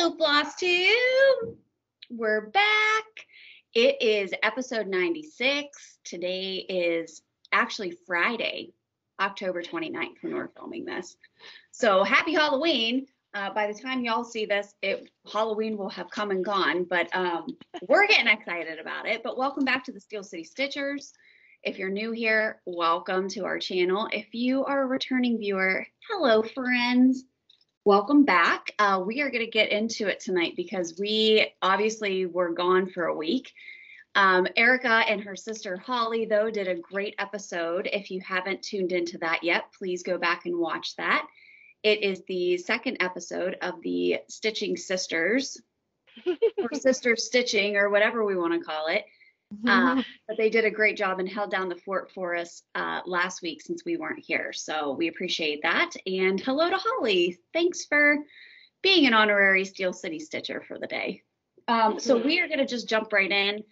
Hello, Flosstube. We're back. It is episode 96. Today is actually Friday, October 29th when we're filming this. So happy Halloween. By the time y'all see this, Halloween will have come and gone, but we're getting excited about it. But welcome back to the Steel City Stitchers. If you're new here, welcome to our channel. If you are a returning viewer, hello, friends. Welcome back. We are going to get into it tonight because we obviously were gone for a week. Erica and her sister Holly, though, did a great episode. If you haven't tuned into that yet, please go back and watch that. It is the second episode of the Stitching Sisters, or Sister Stitching, or whatever we want to call it. But they did a great job and held down the fort for us last week since we weren't here. So we appreciate that. And hello to Holly. Thanks for being an honorary Steel City Stitcher for the day. So we are going to just jump right in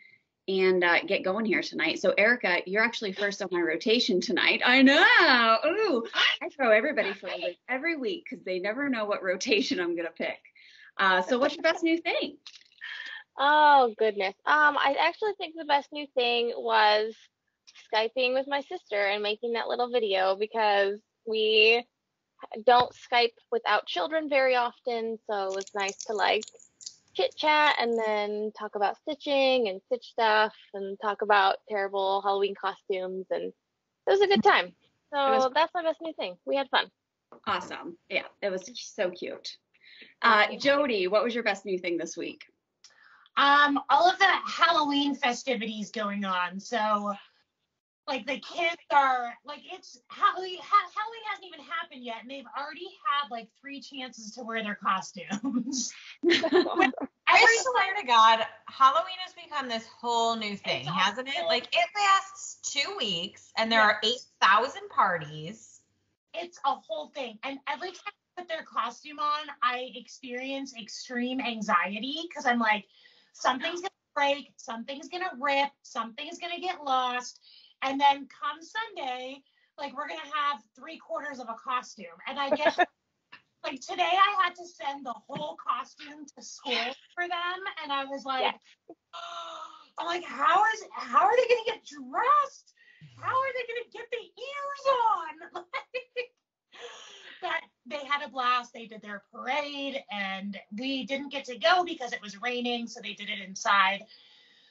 and get going here tonight. So Erica, you're actually first on my rotation tonight. I know. Ooh, I throw everybody for a loop every week because they never know what rotation I'm going to pick. So what's your best new thing? Oh, goodness. I actually think the best new thing was Skyping with my sister and making that little video because we don't Skype without children very often. So it was nice to like chit chat and then talk about stitching and stitch stuff and talk about terrible Halloween costumes. And it was a good time. So that's my best new thing. We had fun. Awesome. Yeah, it was so cute. Jody, what was your best new thing this week? All of the Halloween festivities going on. So, like, the kids are, like, it's Halloween hasn't even happened yet, and they've already had, like, 3 chances to wear their costumes. I swear to God, Halloween has become this whole new thing, hasn't it? Like, it lasts 2 weeks, and there are 8,000 parties. It's a whole thing. And every time I put their costume on, I experience extreme anxiety, because I'm like, something's going to break, something's going to rip, something's going to get lost. And then come Sunday, like, we're going to have 3/4 of a costume. And I guess, like, today I had to send the whole costume to school for them. And I was like, I'm like, how are they going to get dressed? How are they going to get the ears on? But they had a blast. They did their parade, and we didn't get to go because it was raining, so they did it inside.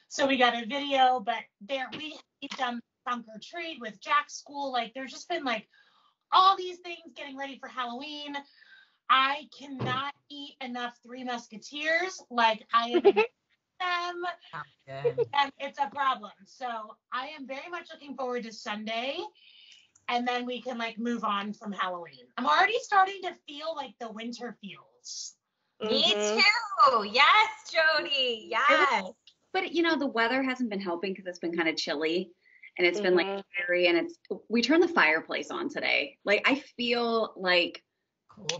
So we got a video, but we've done trunk or treat with Jack's school. Like, there's just been like all these things getting ready for Halloween. I cannot eat enough Three Musketeers. Like, I am them, and it's a problem. So I am very much looking forward to Sunday. And then we can, like, move on from Halloween. I'm already starting to feel like the winter feels. Me too. Yes, Jody. Yes. But, you know, the weather hasn't been helping because it's been kind of chilly. And it's been, like, scary. And we turned the fireplace on today. Like, I feel like,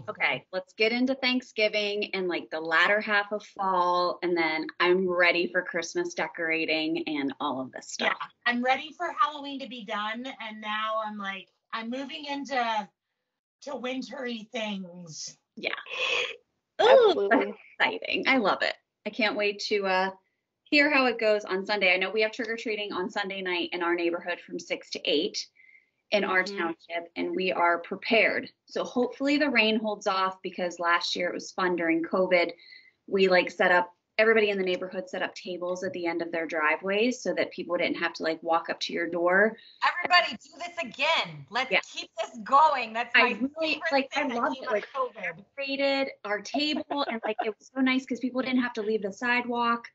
okay, let's get into Thanksgiving and, like, the latter half of fall. And then I'm ready for Christmas decorating and all of this stuff. Yeah, I'm ready for Halloween to be done. And now I'm, like, I'm moving into wintry things. Yeah. Oh, that's exciting. I love it. I can't wait to hear how it goes on Sunday. I know we have trick-or-treating on Sunday night in our neighborhood from 6 to 8. In our township, and we are prepared. So hopefully the rain holds off because last year it was fun during COVID. We everybody in the neighborhood set up tables at the end of their driveways so that people didn't have to like walk up to your door. Everybody do this again. Let's keep this going. That's my favorite thing. I loved it. Like, we created our table and like it was so nice because people didn't have to leave the sidewalk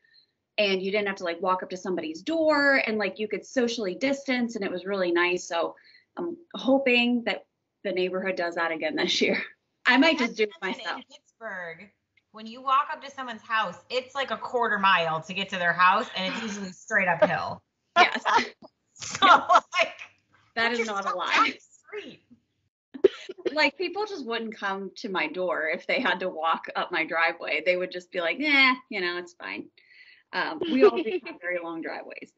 and you didn't have to like walk up to somebody's door and like you could socially distance and it was really nice. So I'm hoping that the neighborhood does that again this year. I might just do it myself. In Pittsburgh, when you walk up to someone's house, it's like a 1/4 mile to get to their house, and it's usually straight uphill. Yes. So, like, that is not a lie. Like, people just wouldn't come to my door if they had to walk up my driveway. They would just be like, nah, you know, it's fine. We all do have very long driveways.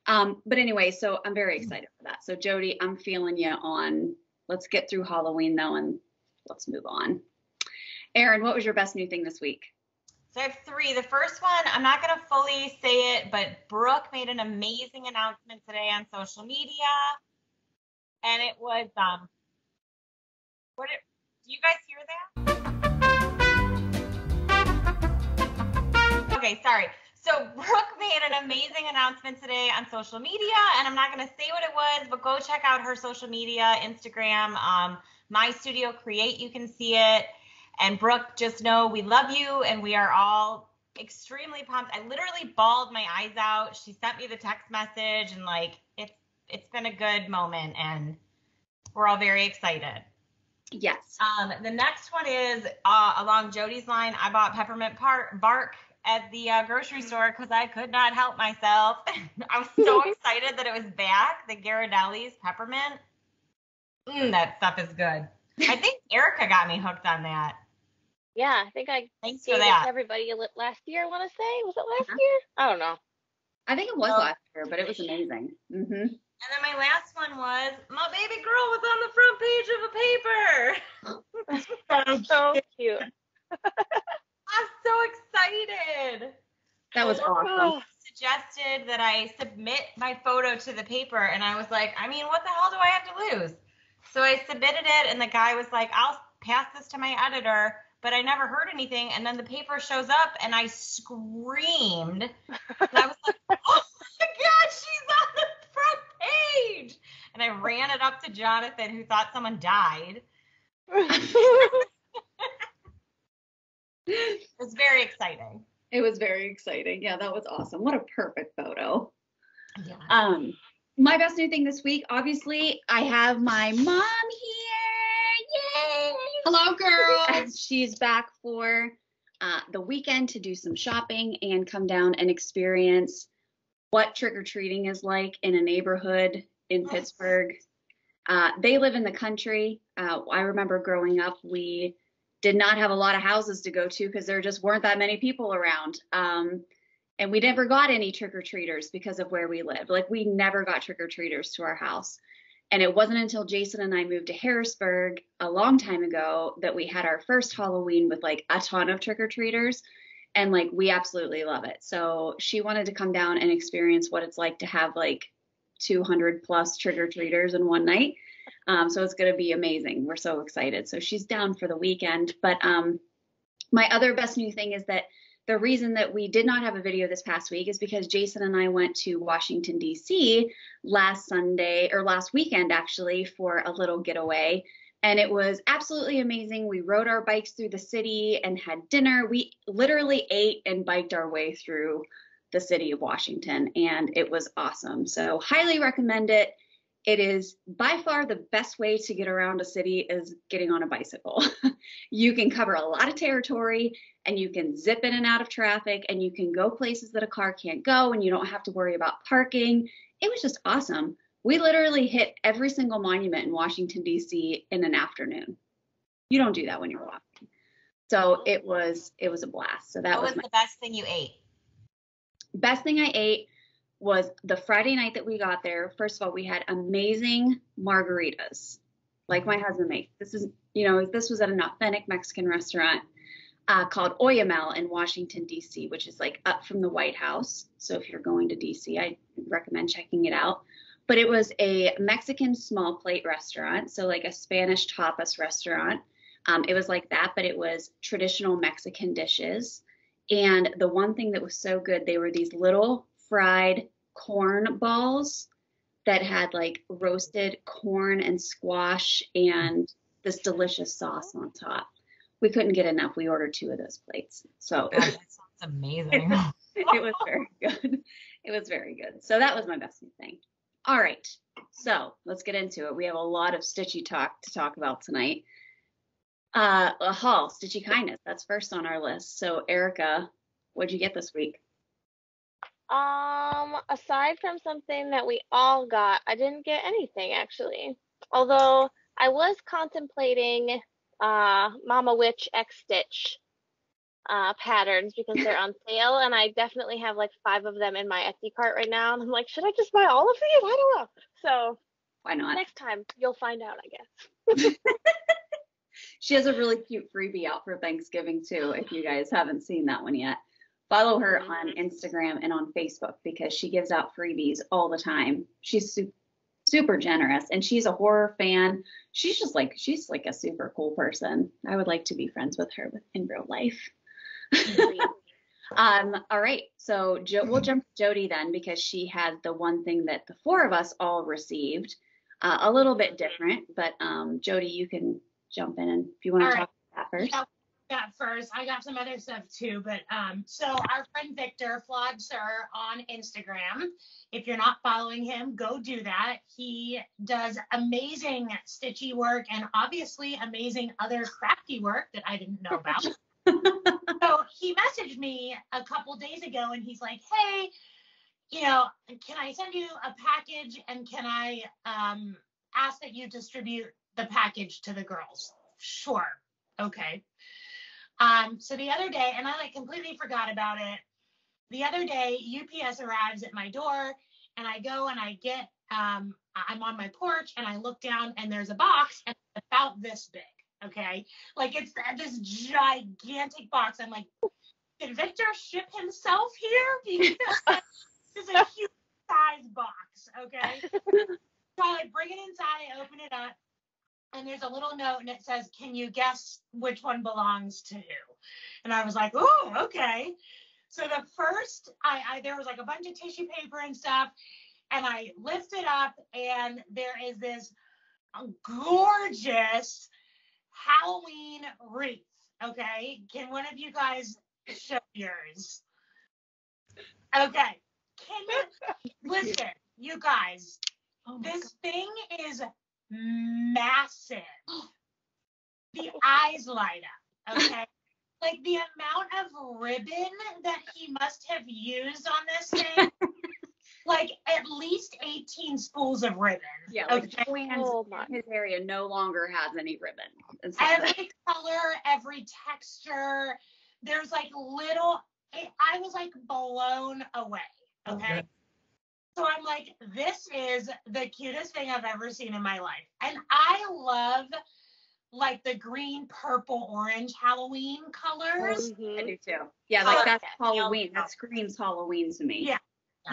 But anyway, so I'm very excited for that. So Jody, I'm feeling you on, let's get through Halloween though, and let's move on. Erin, what was your best new thing this week? So I have 3. The first one, I'm not going to fully say it, but Brooke made an amazing announcement today on social media. And it was, do you guys hear that? Okay, sorry. So Brooke made an amazing announcement today on social media, and I'm not going to say what it was, but go check out her social media, Instagram, My Studio Create, you can see it. And Brooke, just know we love you, and we are all extremely pumped. I literally bawled my eyes out. She sent me the text message, and like it's been a good moment, and we're all very excited. Yes. The next one is along Jody's line. I bought peppermint bark at the grocery store because I could not help myself. I was so excited that it was back. The Ghirardelli's peppermint. That stuff is good. I think Erica got me hooked on that. Yeah, I think I Thanks gave for it that. to everybody I want to say. Was it last year? I don't know. I think it was last year, but it was amazing. Mm-hmm. And then my last one was my baby girl was on the front page of a paper. So cute. I'm so excited. That was awesome. Suggested that I submit my photo to the paper, and I was like, I mean, what the hell do I have to lose? So I submitted it, and the guy was like, I'll pass this to my editor, but I never heard anything. And then the paper shows up, and I screamed. And I was like, oh my God, she's on the front page. And I ran it up to Jonathan, who thought someone died. It was very exciting. It was very exciting. Yeah, that was awesome. What a perfect photo. Yeah. My best new thing this week, obviously, I have my mom here. Yay! Hello, girls. She's back for the weekend to do some shopping and come down and experience what trick-or-treating is like in a neighborhood in Pittsburgh. They live in the country. I remember growing up, we did not have a lot of houses to go to because there just weren't that many people around. And we never got any trick-or-treaters because of where we lived. Like, we never got trick-or-treaters to our house. And it wasn't until Jason and I moved to Harrisburg a long time ago that we had our first Halloween with like a ton of trick-or-treaters. And like, we absolutely love it. So she wanted to come down and experience what it's like to have like 200 plus trick-or-treaters in one night. So it's going to be amazing. We're so excited. So she's down for the weekend. But my other best new thing is that the reason that we did not have a video this past week is because Jason and I went to Washington, D.C. last weekend, actually, for a little getaway. And it was absolutely amazing. We rode our bikes through the city and had dinner. We literally ate and biked our way through the city of Washington, and it was awesome. So highly recommend it. It is by far the best way to get around a city is getting on a bicycle. You can cover a lot of territory, and you can zip in and out of traffic, and you can go places that a car can't go, and you don't have to worry about parking. It was just awesome. We literally hit every single monument in Washington, D.C. in an afternoon. You don't do that when you're walking. So it was a blast. So that what was the best thing you ate? Best thing I ate was the Friday night that we got there. First of all, we had amazing margaritas, like my husband makes. This was at an authentic Mexican restaurant called Oyamel in Washington, D.C., which is like up from the White House. So if you're going to D.C., I recommend checking it out. But it was a Mexican small plate restaurant, so like a Spanish tapas restaurant. It was like that, but it was traditional Mexican dishes. And the one thing that was so good, they were these little fried corn balls that had like roasted corn and squash and this delicious sauce on top. We couldn't get enough. We ordered 2 of those plates. So God, that sounds amazing. it was very good. It was very good. So that was my best new thing. All right. So let's get into it. We have a lot of stitchy talk to talk about tonight. A haul, stitchy kindness. That's first on our list. So Erica, what'd you get this week? Aside from something that we all got, I didn't get anything actually. Although I was contemplating Mama Witch X Stitch patterns because they're on sale, and I definitely have like 5 of them in my Etsy cart right now, and I'm like, should I just buy all of these? I don't know. So Why not? next time you'll find out, I guess. She has a really cute freebie out for Thanksgiving too, if you guys haven't seen that one yet. Follow her on Instagram and on Facebook because she gives out freebies all the time. She's super generous, and she's a horror fan. She's like a super cool person. I would like to be friends with her in real life. All right, so we'll jump to Jody then, because she had the one thing that the four of us all received, a little bit different, but Jody, you can jump in, and if you want to talk about that first. Yeah, first. I got some other stuff too, but so our friend Victor, Flosstube on Instagram. If you're not following him, go do that. He does amazing stitchy work and obviously amazing other crafty work that I didn't know about. So he messaged me a couple days ago and he's like, hey, can I send you a package and can I ask that you distribute the package to the girls? Sure. Okay. So the other day, and I completely forgot about it. The other day, UPS arrives at my door and I go and I get, I'm on my porch and I look down and there's a box and it's about this big. Okay. It's this gigantic box. I'm like, did Victor ship himself here? Because this is a huge size box. Okay. So I bring it inside, I open it up, and there's a little note and it says, can you guess which one belongs to who? And I was like, oh, okay. So the first, there was a bunch of tissue paper and stuff, and I lift it up and there is this gorgeous Halloween wreath. Okay. Can one of you guys show yours? Okay. Listen, you guys, this thing is massive. The eyes light up. Okay. The amount of ribbon that he must have used on this thing, at least 18 spools of ribbon. Yeah, his area no longer has any ribbon. Every color, every texture. There's little, I was blown away. Okay. So I'm like, this is the cutest thing I've ever seen in my life. And I love the green, purple, orange Halloween colors. I do too. Yeah, that's Halloween. That screams Halloween to me. Yeah.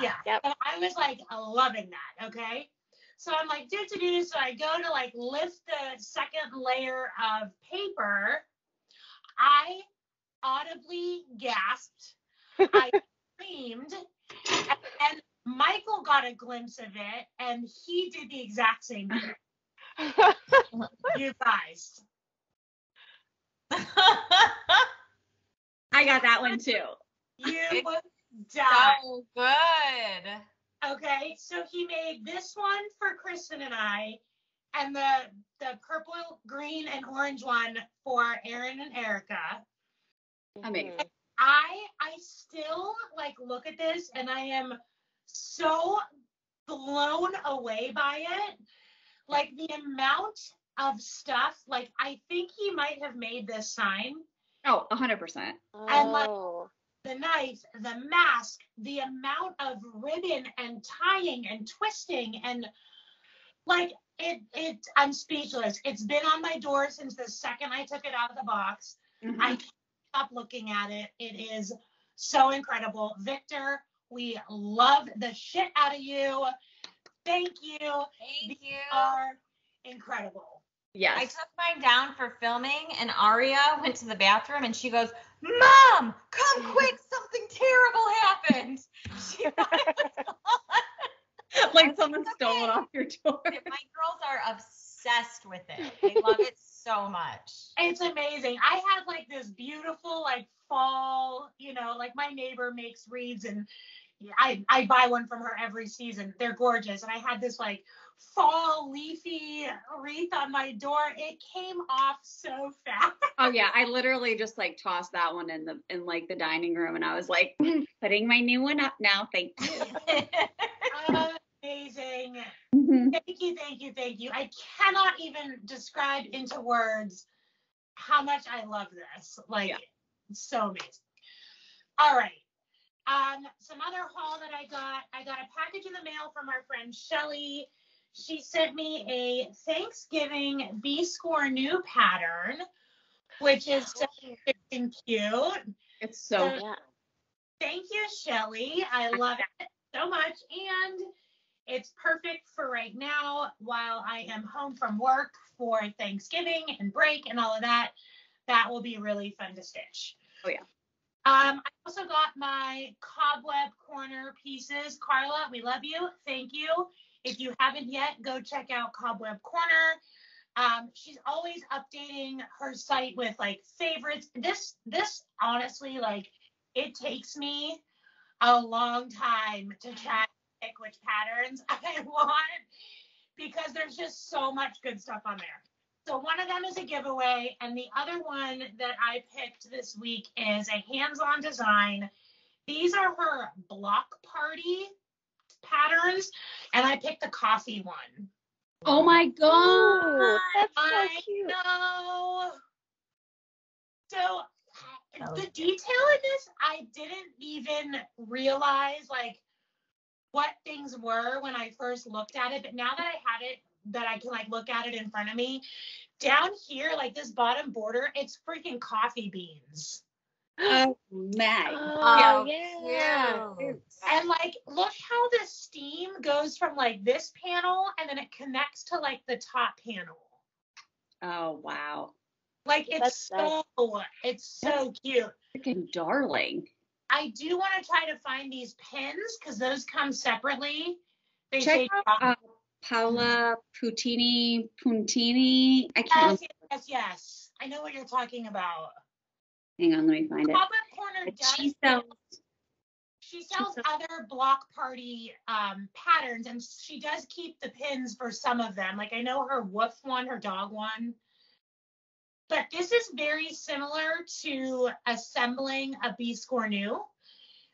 Yeah. Yep. And I was loving that. Okay. So I'm like, do. So I go to lift the second layer of paper. I audibly gasped. I screamed. And Michael got a glimpse of it and he did the exact same thing. You guys. I got that one too. You so good. Okay, so he made this one for Kristen and I, and the purple, green, and orange one for Aaron and Erica. Amazing. I still look at this and I am so blown away by it. The amount of stuff, I think he might have made this sign. Oh, 100%. And the knife, the mask, the amount of ribbon and tying and twisting and I'm speechless. It's been on my door since the second I took it out of the box. Mm-hmm. I can't stop looking at it. It is so incredible. Victor, we love the shit out of you. Thank you. Thank you. Are incredible. Yes. I took mine down for filming and Aria went to the bathroom and she goes, Mom, come quick, something terrible happened. She someone stole it off your door. My girls are obsessed with it. They love it so much. It's amazing. I had this beautiful fall, my neighbor makes wreaths and I buy one from her every season. They're gorgeous. And I had this fall leafy wreath on my door. It came off so fast. Oh yeah, I literally just tossed that one in the dining room, and I was putting my new one up now. Thank you. Amazing. Mm-hmm. Thank you. I cannot even describe into words how much I love this. It's so amazing. All right. Some other haul that I got a package in the mail from our friend Shelly. she sent me a Thanksgiving B-Score new pattern, which is so freaking cute. It's so Yeah. Thank you, Shelly. I love it so much. And it's perfect for right now while I am home from work for Thanksgiving and break and all of that. That will be really fun to stitch. Oh, yeah. I also got my cobweb corner pieces. Carla, we love you. Thank you. If you haven't yet, go check out Cobweb Corner. She's always updating her site with like favorites. This honestly, like, it takes me a long time to try to pick which patterns I want because there's just so much good stuff on there. So one of them is a giveaway, and the other one that I picked this week is a hands-on design. These are her block party patterns, and I picked the coffee one. Oh my God. That's so I cute. know. So the detail in this, I didn't even realize like what things were when I first looked at it. But now that I had it, that I can like look at it in front of me, down here, like this bottom border, it's freaking coffee beans. Oh, Meg. Oh, yeah. Cute. And like, look how the steam goes from like this panel and then it connects to like the top panel. Oh, wow. Like That's it's so cute. Freaking darling. I do want to try to find these pins because those come separately. They Check say out Paola Puntini. I can't yes. I know what you're talking about. Hang on, let me find it. Cobweb Corner does. She sells other block party patterns, and she does keep the pins for some of them. Like I know her woof one, her dog one. But this is very similar to assembling a B-Score new.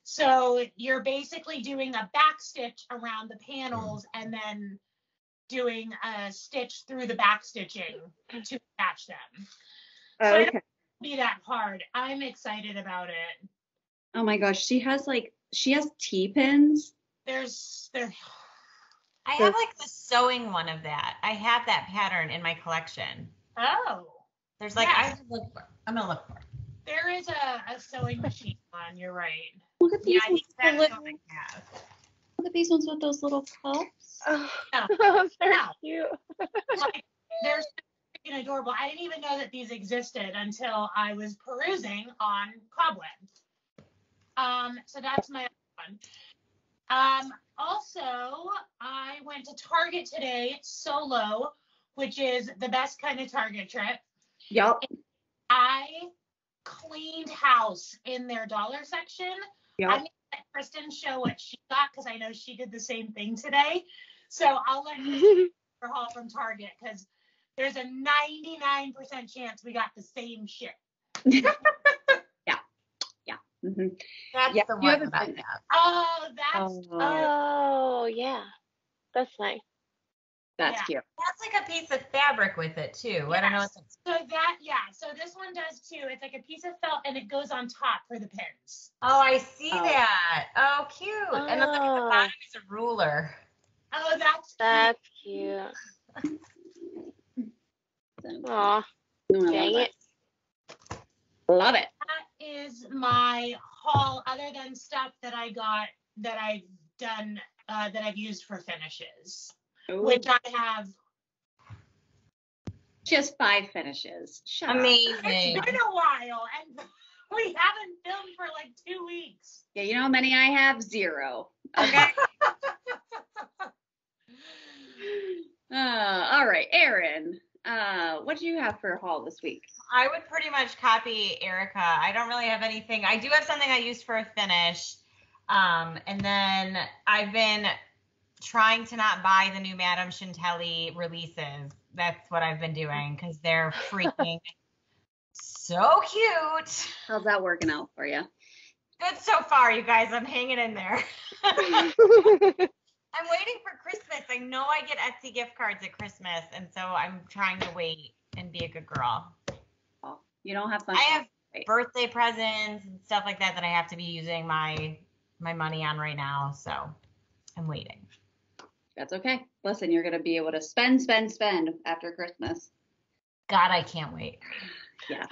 So you're basically doing a back stitch around the panels and then doing a stitch through the back stitching to attach them. So Oh, I okay. don't be that hard. I'm excited about it. Oh my gosh, she has T-pins. There. I have like the sewing one of that. I have that pattern in my collection. Oh. There's like, Yes. I'm gonna look for it. There is a sewing machine one. You're right. Look at these Yeah, I ones. think that's what I have. Look at these ones with those little cups. Oh, No. they're No. cute. Like, they're freaking adorable. I didn't even know that these existed until I was perusing on Cobweb. So that's my other one. Also, I went to Target today solo, which is the best kind of Target trip. Yep. I cleaned house in their dollar section. Yep. I'm going to let Kristen show what she got because I know she did the same thing today. So I'll let Kristen her haul from Target because there's a 99% chance we got the same shit. Yeah. Mm-hmm. That's Yeah, the you one haven't that I been- have. Oh, that's Oh, yeah. That's nice. That's Yeah. cute. That's like a piece of fabric with it too. I don't know Yes. what's. So this one does too. It's like a piece of felt and it goes on top for the pins. Oh, I see Oh. that. Oh, cute. And then look at the Oh. bottom is a ruler. Oh, That's cute. Aw, dang it. Love it. That is my haul other than stuff that I got that I've done that I've used for finishes, Ooh, which I have. just 5 finishes. Shut up. Amazing. It's been a while and we haven't filmed for like 2 weeks. Yeah, you know how many I have? 0. Okay. All right, Erin. What do you have for a haul this week? I would pretty much copy Erica. I don't really have anything. I do have something I used for a finish. And then I've been trying to not buy the new Madame Chantilly releases. That's what I've been doing because they're freaking so cute. How's that working out for you? Good so far, you guys. I'm hanging in there. I'm waiting for Christmas. I know I get Etsy gift cards at Christmas, and so I'm trying to wait and be a good girl. Oh, you don't have fun. I have birthday presents and stuff like that I have to be using my money on right now, so I'm waiting. That's okay. Listen, you're going to be able to spend after Christmas. God, I can't wait. Yeah.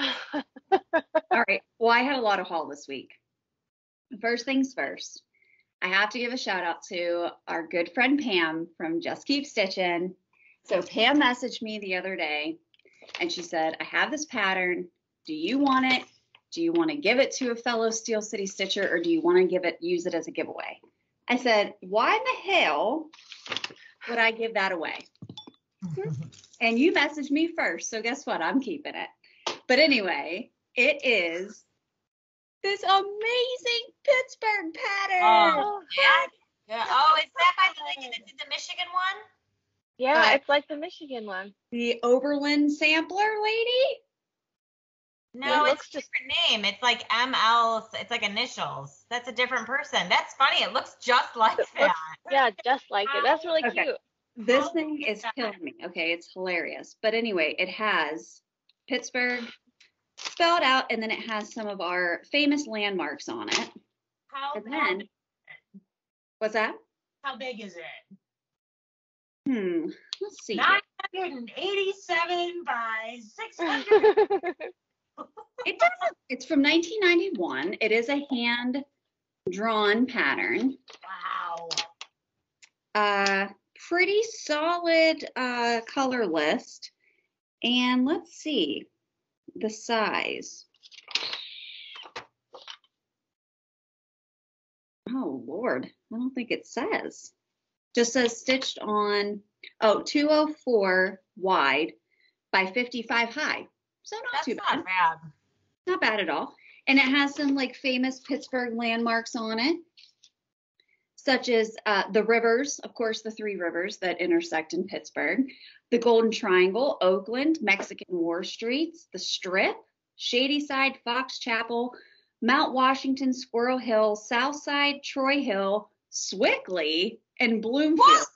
All right. Well, I had a lot of haul this week. First things first, I have to give a shout out to our good friend Pam from Just Keep Stitching. So Pam messaged me the other day and she said, I have this pattern. Do you want it? Do you want to give it to a fellow Steel City Stitcher or do you want to use it as a giveaway? I said, why in the hell would I give that away? And you messaged me first. So guess what? I'm keeping it. But anyway, it is this amazing Pittsburgh pattern. Oh, yeah. Oh, is that by the lady that did the Michigan one? Yeah, it's like the Michigan one. The Oberlin sampler lady? No, it's a different name. It's like ML. It's like initials. That's a different person. That's funny. It looks just like that. Yeah, just like it. That's really cute. This thing is killing me. Okay, it's hilarious. But anyway, it has Pittsburgh spelled out, and then it has some of our famous landmarks on it. What's that? How big is it? Let's see. 987 by 600. It's from 1991. It is a hand drawn pattern. Wow. Pretty solid color list. And let's see the size. Oh Lord, I don't think it says. Just says stitched on 204 wide by 55 high. So not too bad. That's not bad. Not bad at all. And it has some like famous Pittsburgh landmarks on it, such as the rivers, of course, the 3 rivers that intersect in Pittsburgh, the Golden Triangle, Oakland, Mexican War Streets, the Strip, Shady Side, Fox Chapel, Mount Washington, Squirrel Hill, South Side, Troy Hill, Swickley, and Bloomfield. What?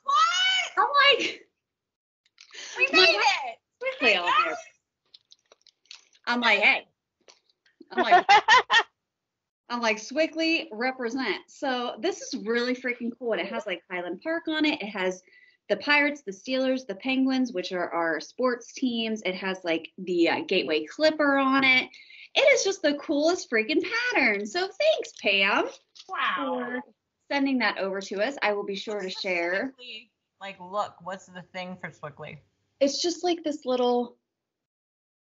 I'm like, We made it. Swickley on there. I'm like, hey. I'm like, Swickley represent. So this is really freaking cool. And it has like Highland Park on it. It has the Pirates, the Steelers, the Penguins, which are our sports teams. It has like the Gateway Clipper on it. It is just the coolest freaking pattern. So thanks, Pam. Wow. For sending that over to us. I will be sure to share. Swickley, like, look, what's the thing for Swickley? It's just like this little,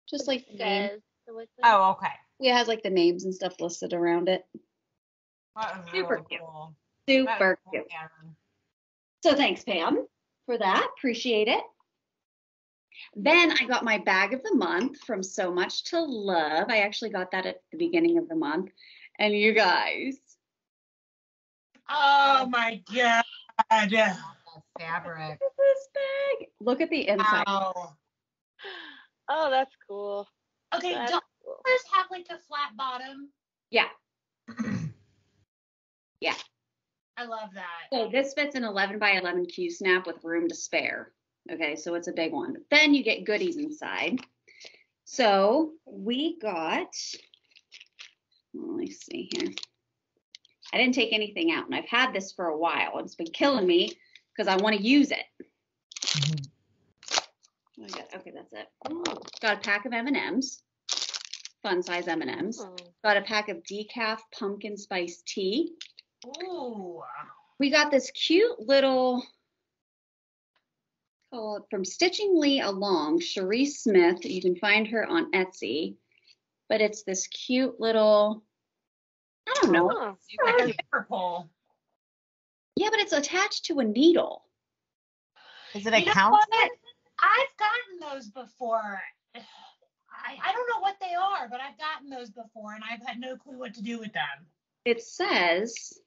just like the name. Oh, okay. It has like the names and stuff listed around it. That is Super really cute. cool. Super Cool cute. pattern. So thanks, Pam, for that. Appreciate it. Then I got my bag of the month from So Much to Love. I actually got that at the beginning of the month. And you guys. Oh my God. That fabric. Look at this bag. Look at the inside. Wow. Oh, that's cool. Okay, That's don't cool. yours have like the flat bottom? Yeah. Yeah. I love that. So this fits an 11 by 11 Q snap with room to spare. Okay, so it's a big one. Then you get goodies inside. So we got, let me see here. I didn't take anything out, and I've had this for a while. It's been killing me because I want to use it. Okay, that's it. Got a pack of M&Ms, fun size M&Ms. Got a pack of decaf pumpkin spice tea. Ooh. We got this cute little, called from Stitching Lee Along, Cherie Smith. You can find her on Etsy, but it's this cute little, I don't know. Oh, Purple. Yeah, but it's attached to a needle. Is it a You know count? what? I've gotten those before. I don't know what they are, but I've gotten those before, and I've had no clue what to do with them. It says,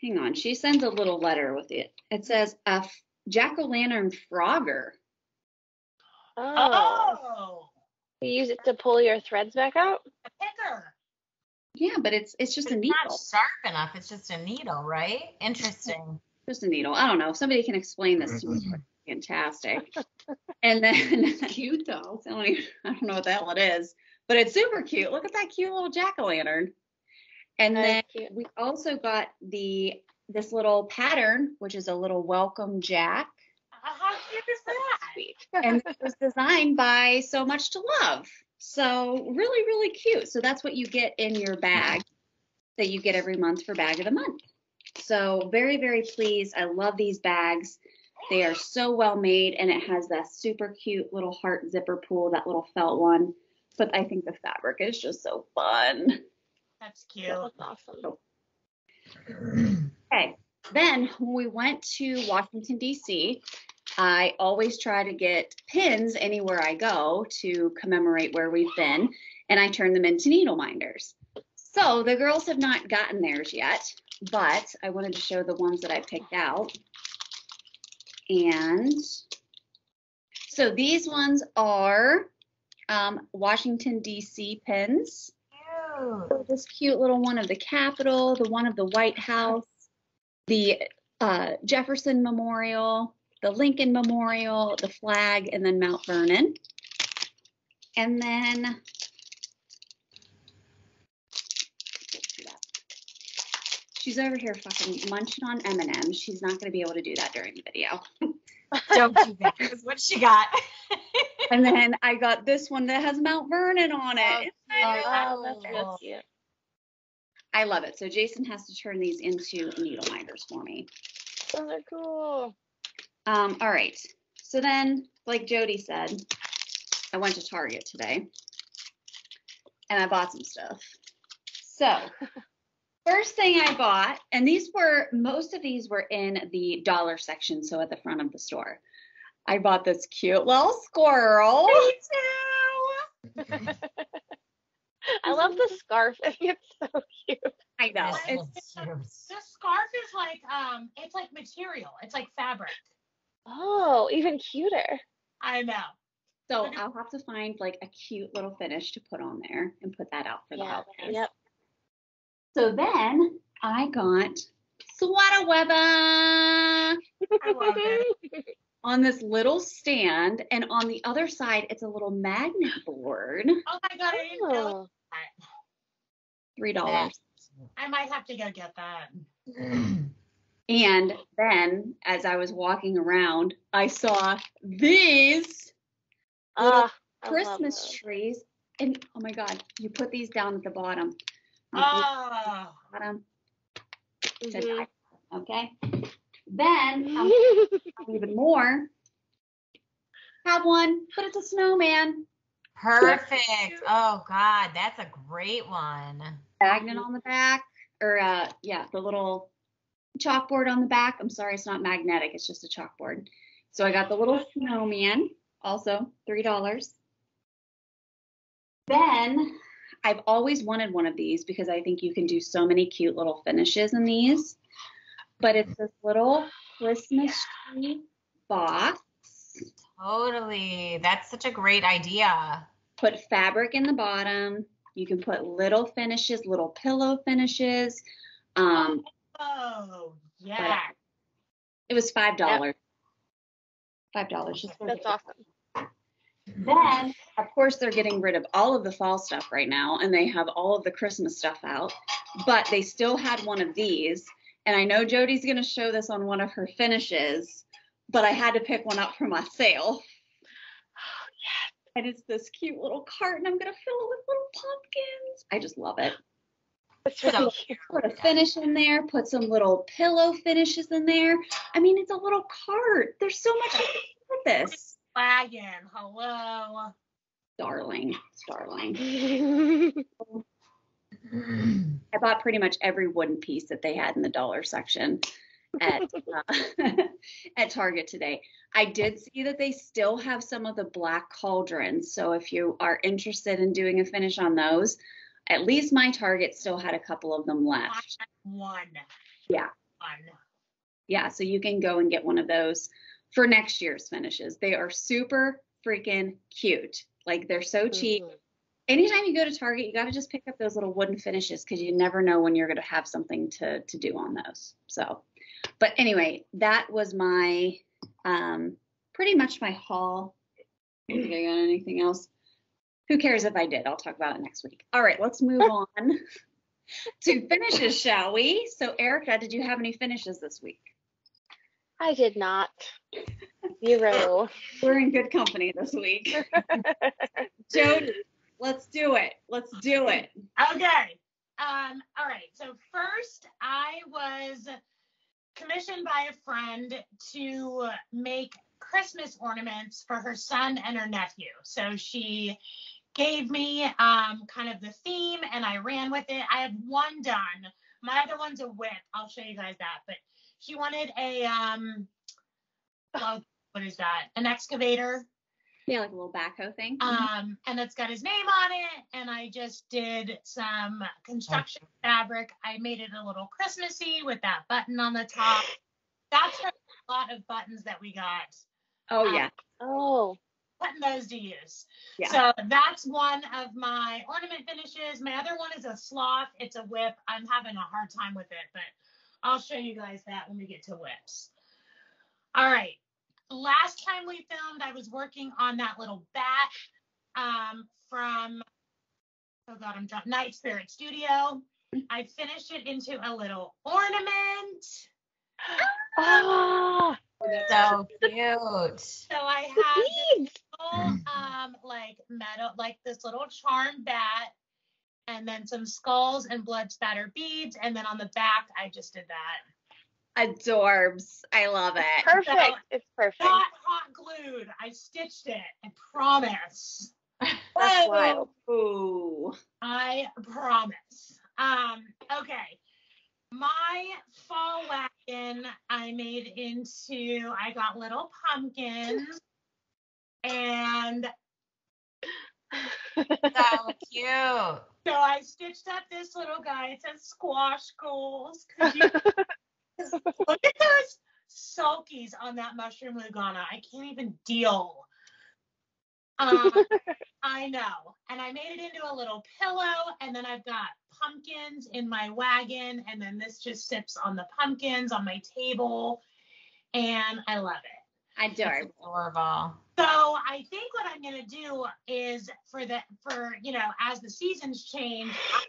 hang on, she sends a little letter with it. It says a jack-o'-lantern frogger. Oh, You use it to pull your threads back out? a picker. Yeah, but it's just a It's needle. not sharp enough. It's just a needle, right? Interesting. Just a needle. I don't know. If somebody can explain this to me, fantastic. And then cute though. I don't know what the hell it is, but it's super cute. Look at that cute little jack-o'-lantern. And then That's cute. we also got the this little pattern, which is a little welcome jack. How cute is that? Sweet. And it was designed by So Much to Love. So really, really cute. So that's what you get in your bag that you get every month for Bag of the Month. So very, very pleased. I love these bags. They are so well made, and it has that super cute little heart zipper pull, that little felt one. But I think the fabric is just so fun. That's cute. That looks awesome. Okay. Then when we went to Washington, D.C., I always try to get pins anywhere I go to commemorate where we've been, and I turn them into needle minders. So the girls have not gotten theirs yet, but I wanted to show the ones that I picked out. And so these ones are Washington, D.C. pins. So this cute little one of the Capitol, the one of the White House, the Jefferson Memorial, the Lincoln Memorial, the flag, and then Mount Vernon. And then she's over here fucking munching on M&Ms. She's not going to be able to do that during the video. Don't do that. Because what she got? And then I got this one that has Mount Vernon on it. Oh, that's real cute. I love it. So Jason has to turn these into needle minders for me. Oh, they're cool. All right. So then, like Jody said, I went to Target today and I bought some stuff. So first thing I bought, and most of these were in the dollar section, so at the front of the store. I bought this cute little squirrel. Me too. I love the scarf. I think it's so cute. I know. The scarf is like it's like material. It's like fabric. Oh, even cuter. I know. So I'll have to find like a cute little finish to put on there and put that out for the holidays. Yep. So then I got sweater weather I love it. on this little stand, and on the other side it's a little magnet board. Oh my god, I didn't know that. $3. I might have to go get that. And then as I was walking around, I saw these little I love Christmas those. trees. And oh my God, you put these down at the bottom. You put Oh. bottom to Mhm. die. Okay. Then even more. Have one, but it's a snowman. Perfect. Oh God, that's a great one. Magnet on the back, or the little chalkboard on the back. I'm sorry, it's not magnetic. It's just a chalkboard. So I got the little snowman, also $3. Then I've always wanted one of these because I think you can do so many cute little finishes in these. But it's this little Christmas tree box. Totally. That's such a great idea. Put fabric in the bottom. You can put little finishes, little pillow finishes. Oh, yeah. It was $5. $5. Just for That's the- awesome. Then, of course, they're getting rid of all of the fall stuff right now, and they have all of the Christmas stuff out. But they still had one of these, and I know Jody's going to show this on one of her finishes, but I had to pick one up for myself. And it's this cute little cart, and I'm going to fill it with little pumpkins. I just love it. That's really So cute. Put a finish in there, put some little pillow finishes in there. I mean, it's a little cart. There's so much you can do with this. Wagon. Hello. Darling. I bought pretty much every wooden piece that they had in the dollar section at at Target today. I did see that they still have some of the black cauldrons. So if you are interested in doing a finish on those, at least my Target still had a couple of them left. One. Yeah. One. Yeah, so you can go and get one of those for next year's finishes. They are super freaking cute. Like, they're so cheap. Mhm. Anytime you go to Target, you got to just pick up those little wooden finishes because you never know when you're going to have something to do on those. So, but anyway, that was my pretty much my haul. Did I got anything else? Who cares if I did? I'll talk about it next week. All right, let's move on to finishes, shall we? So, Erica, did you have any finishes this week? I did not. 0. We're in good company this week. Jody, let's do it. Let's do it. Okay. All right. So first, I was commissioned by a friend to make Christmas ornaments for her son and her nephew. So she gave me kind of the theme, and I ran with it. I have one done. My other one's a whip. I'll show you guys that. But she wanted a well, what is that? An excavator. Yeah, like a little backhoe thing. And it's got his name on it. And I just did some construction fabric. I made it a little Christmassy with that button on the top. That's a lot of buttons that we got. Oh, yeah. Oh. Putting those to use. Yeah. So that's one of my ornament finishes. My other one is a sloth. It's a whip. I'm having a hard time with it, but I'll show you guys that when we get to whips. All right. Last time we filmed, I was working on that little bat from, oh God, I'm drunk, Night Spirit Studio. I finished it into a little ornament. Oh, So cute. So I have this little, like metal, like this little charm bat, and then some skulls and blood spatter beads, and then on the back, I just did that. Adorbs. I love it. perfect. So, It's perfect. Not hot glued. I stitched it. I promise. That's wild. Ooh. I promise. Okay. My fall wagon, I made into, I got little pumpkins, and So cute. so I stitched up this little guy. It says squash goals. Look at those sulkies on that mushroom Lugana. I can't even deal. I know. And I made it into a little pillow, and then I've got pumpkins in my wagon, and then this just sips on the pumpkins on my table, and I love it. Adorable. Adorable. So I think what I'm gonna do is for as the seasons change, I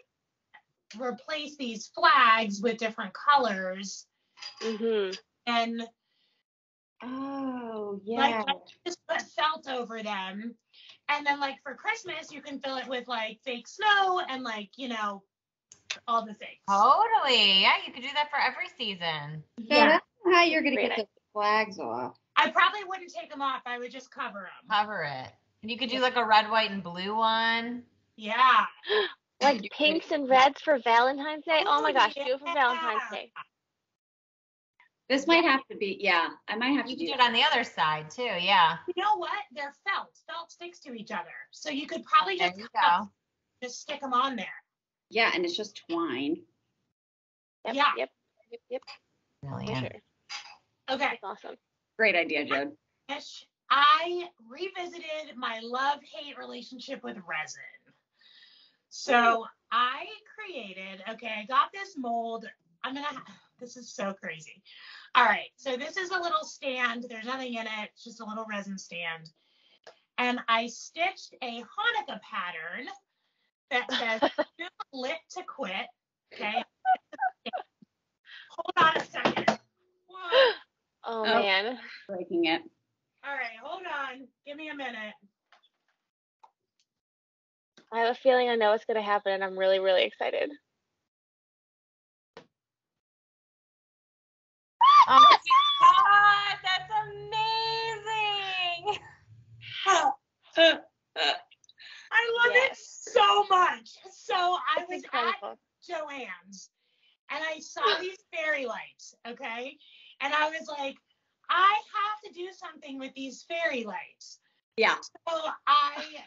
replace these flags with different colors, Mhm. and Oh, yeah. like I just put felt over them. And then like for Christmas, you can fill it with like fake snow and like, all the things. Totally. Yeah, you could do that for every season. So Yeah. that's how you're going to Great get the flags off. I probably wouldn't take them off. I would just cover them. Cover it. And you could do like a red, white, and blue one. Yeah. Like pinks and reds for Valentine's Day. Oh my gosh, do it for yeah. Valentine's Day. This might have to be, yeah, I might have You to could do do it on the other side too. Yeah. You know what? They're felt. Felt sticks to each other. So you could probably There just, you go. just stick them on there. Yeah, and it's just twine. Yep, Yeah. Yep. For Brilliant. sure. Okay. That's awesome. Great idea, Jode. I revisited my love-hate relationship with resin. So I got this mold. This is so crazy. All right, so this is a little stand. There's nothing in it. It's just a little resin stand. And I stitched a Hanukkah pattern that says, "Too lit to quit." Okay. Hold on a second. Whoa. Oh man. Breaking it. All right, hold on. Give me a minute. I have a feeling I know what's gonna happen, and I'm really, really excited. Oh my God, that's amazing. I love it Yes. so much. So I It's was incredible. at Joann's and I saw these fairy lights, okay? And I was like, I have to do something with these fairy lights. Yeah. So I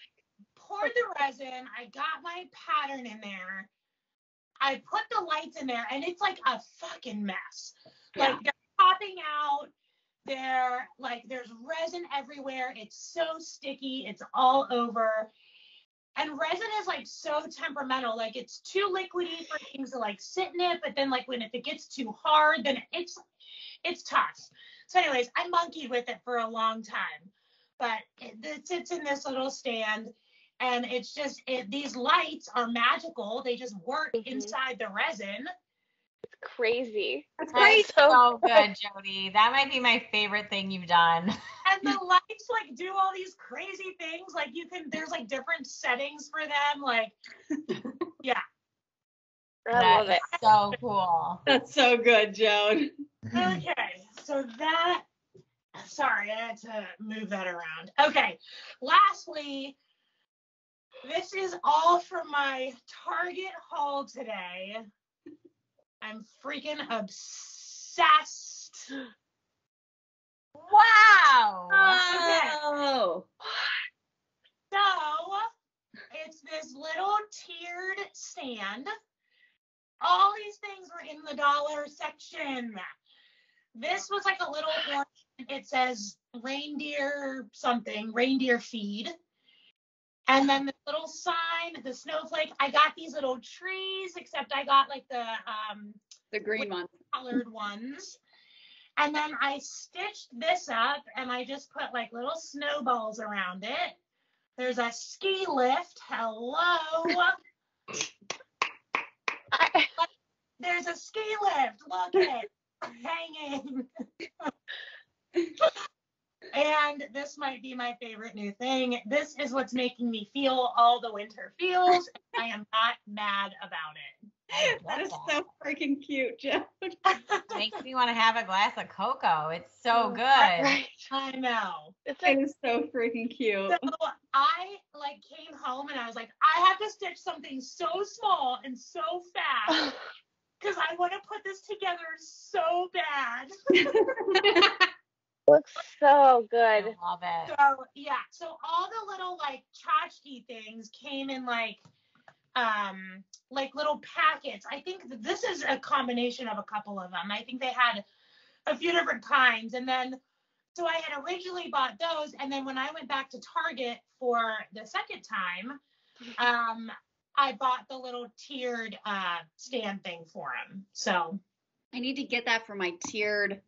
poured the resin, I got my pattern in there, I put the lights in there, and it's like a fucking mess. Yeah. Like they're popping out. There's resin everywhere. It's so sticky. It's all over. And resin is like so temperamental. Like it's too liquidy for things to like sit in it, but then like if it gets too hard, then it's tough. So anyways, I monkeyed with it for a long time, but it sits in this little stand, And it's just, these lights are magical. They just work inside the resin. It's crazy. That's That great. is so good, Jody. That might be my favorite thing you've done. And the lights like do all these crazy things. Like there's like different settings for them. Like, yeah. I love it. That's so cool. That's so good, Joan. Okay, so sorry, I had to move that around. Okay, lastly, this is all from my Target haul today. I'm freaking obsessed. Wow. Oh. So, it's this little tiered stand. All these things were in the dollar section. This was like a little orange. It says reindeer something, reindeer feed. And then the little sign, the snowflake. I got these little trees, except I got like the green one. colored ones. And then I stitched this up and I just put like little snowballs around it. There's a ski lift. Hello. There's a ski lift. Look at it hanging. And this might be my favorite new thing. This is what's making me feel all the winter feels. I am not mad about it. That is so freaking cute, Joan. Makes me want to have a glass of cocoa. It's so good. Right. I know. It's It like, is so freaking cute. So I like came home and I was like, I have to stitch something so small and so fast because I want to put this together so bad. looks so I good. love it. So yeah, so all the little like tchotchke things came in like little packets. I think that this is a combination of a couple of them. I think they had a few different kinds, and then so I had originally bought those, and then when I went back to Target for the second time, I bought the little tiered stand thing for them. So I need to get that for my tiered.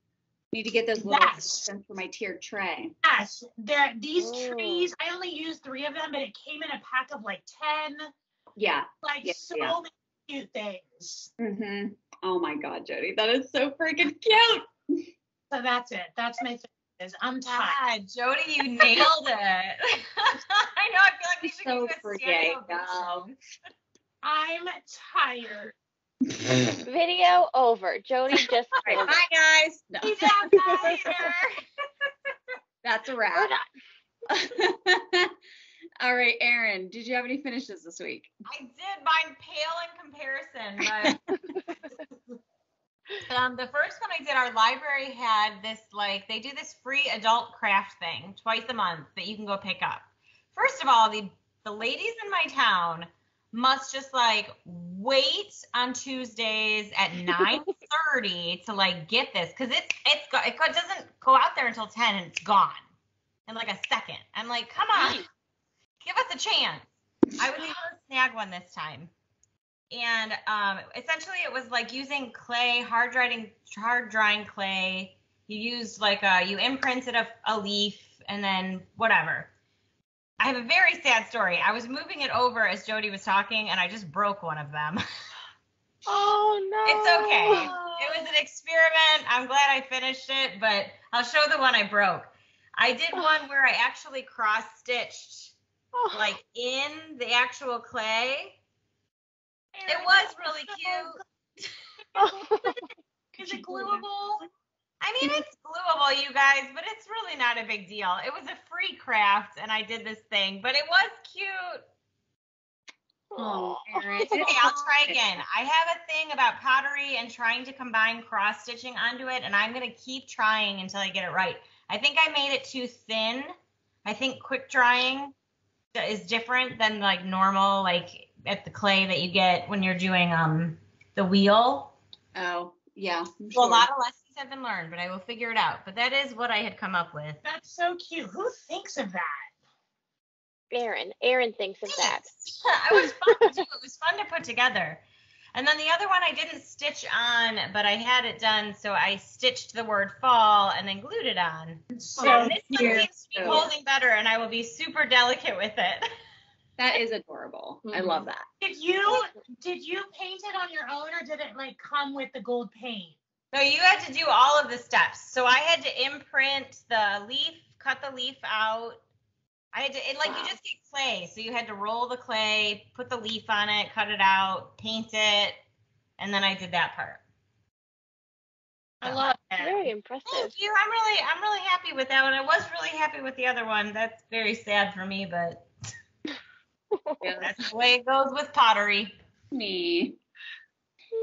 Need to get those little sections for my tiered tray. yes, these trees. I only used 3 of them, but it came in a pack of like 10. Yeah. Like Yeah, so yeah. many cute things. Mm-hmm. Oh my God, Jody, that is so freaking cute. So that's it. That's my thing. I'm tired. God, Jody, you nailed it. I know. I feel like we should So give you a freaking standing ovation. I'm tired. Video over. Jody just All right, killed it. bye guys. No. Peace out, guys. That's a We're wrap. done. All right, Erin, did you have any finishes this week? I did. Mine pale in comparison, but the first one I did, our library had this, like, they do this free adult craft thing twice a month that you can go pick up. First of all, the ladies in my town must just like wait on Tuesdays at 9:30 to like get this, because it doesn't go out there until 10 and it's gone in like a second. I'm like, come on, give us a chance. I was able to snag one this time. And essentially it was like using clay, hard drying clay. You used like you imprinted a leaf and then whatever. I have a very sad story. I was moving it over as Jody was talking and I just broke one of them. Oh no. It's okay. It was an experiment. I'm glad I finished it, but I'll show the one I broke. I did one where I actually cross-stitched like in the actual clay. It was really cute. Is it glueable? I mean, it's glueable, you guys, but it's really not a big deal. It was a free craft, and I did this thing, but it was cute. Oh, Erin. It's okay, I'll try again. I have a thing about pottery and trying to combine cross-stitching onto it, and I'm going to keep trying until I get it right. I think I made it too thin. I think quick drying is different than like normal, like at the clay that you get when you're doing the wheel. Oh, yeah. Well, a lot of lessons have been learned, but I will figure it out. But that is what I had come up with. That's so cute. Who thinks of that? Erin thinks of that. It was fun to do. It was fun to put together. And then the other one I didn't stitch on, but I had it done, so I stitched the word fall and then glued it on. So And this one cute. seems to be holding better, and I will be super delicate with it. That is adorable. I love that. Did you paint it on your own, or did it like come with the gold paint? So you had to do all of the steps. So I had to imprint the leaf, cut the leaf out. I had to, you just get clay. So you had to roll the clay, put the leaf on it, cut it out, paint it, and then I did that part. I love it. Very impressive. Thank you. I'm really happy with that one. I was really happy with the other one. That's very sad for me, but that's the way it goes with pottery. Me.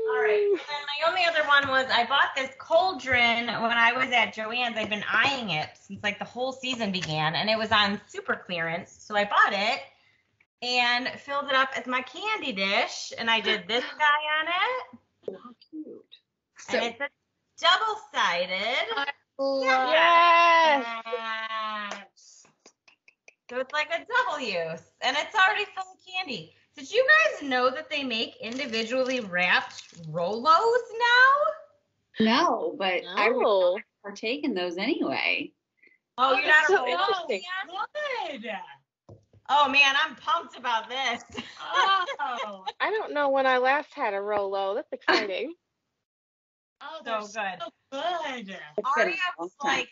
All right. And my only other one was I bought this cauldron when I was at Joann's. I've been eyeing it since like the whole season began, and it was on super clearance. So I bought it and filled it up as my candy dish, and I did this guy on it. How cute. And it's a double-sided. Yes. So it's like a double use, and it's already full of candy. Did you guys know that they make individually wrapped Rolos now? No, but I would No. partake in those anyway. Oh, you're not so a Rolo interesting. fan? Good. Oh man, I'm pumped about this. Oh. I don't know when I last had a Rolo. That's exciting. Oh, So they're good. so good. It's been Aria a long was time. like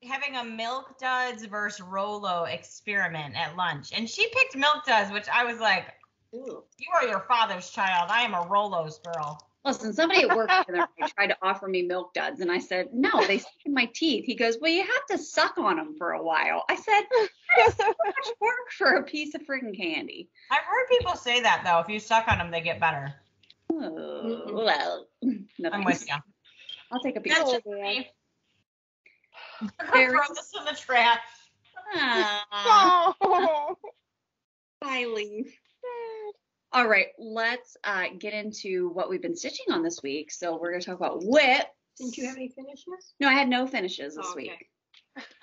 having a Milk Duds versus Rolo experiment at lunch, and she picked Milk Duds, which I was like, Ooh. you are your father's child. I am a Rolos girl. Listen, somebody at work the other day tried to offer me Milk Duds, and I said, no, they stick in my teeth. He goes, well, you have to suck on them for a while. I said, that's so much work for a piece of freaking candy. I've heard people say that, though. If you suck on them, they get better. Oh, well, no I'm thanks. with you. I'll take a piece. That's Oh, just man. me. Very- Throw this in the trash. Ah, Oh. bye, Leaf. All right, let's get into what we've been stitching on this week. So we're going to talk about whips. Didn't you have any finishes? No, I had no finishes this Oh, okay. week.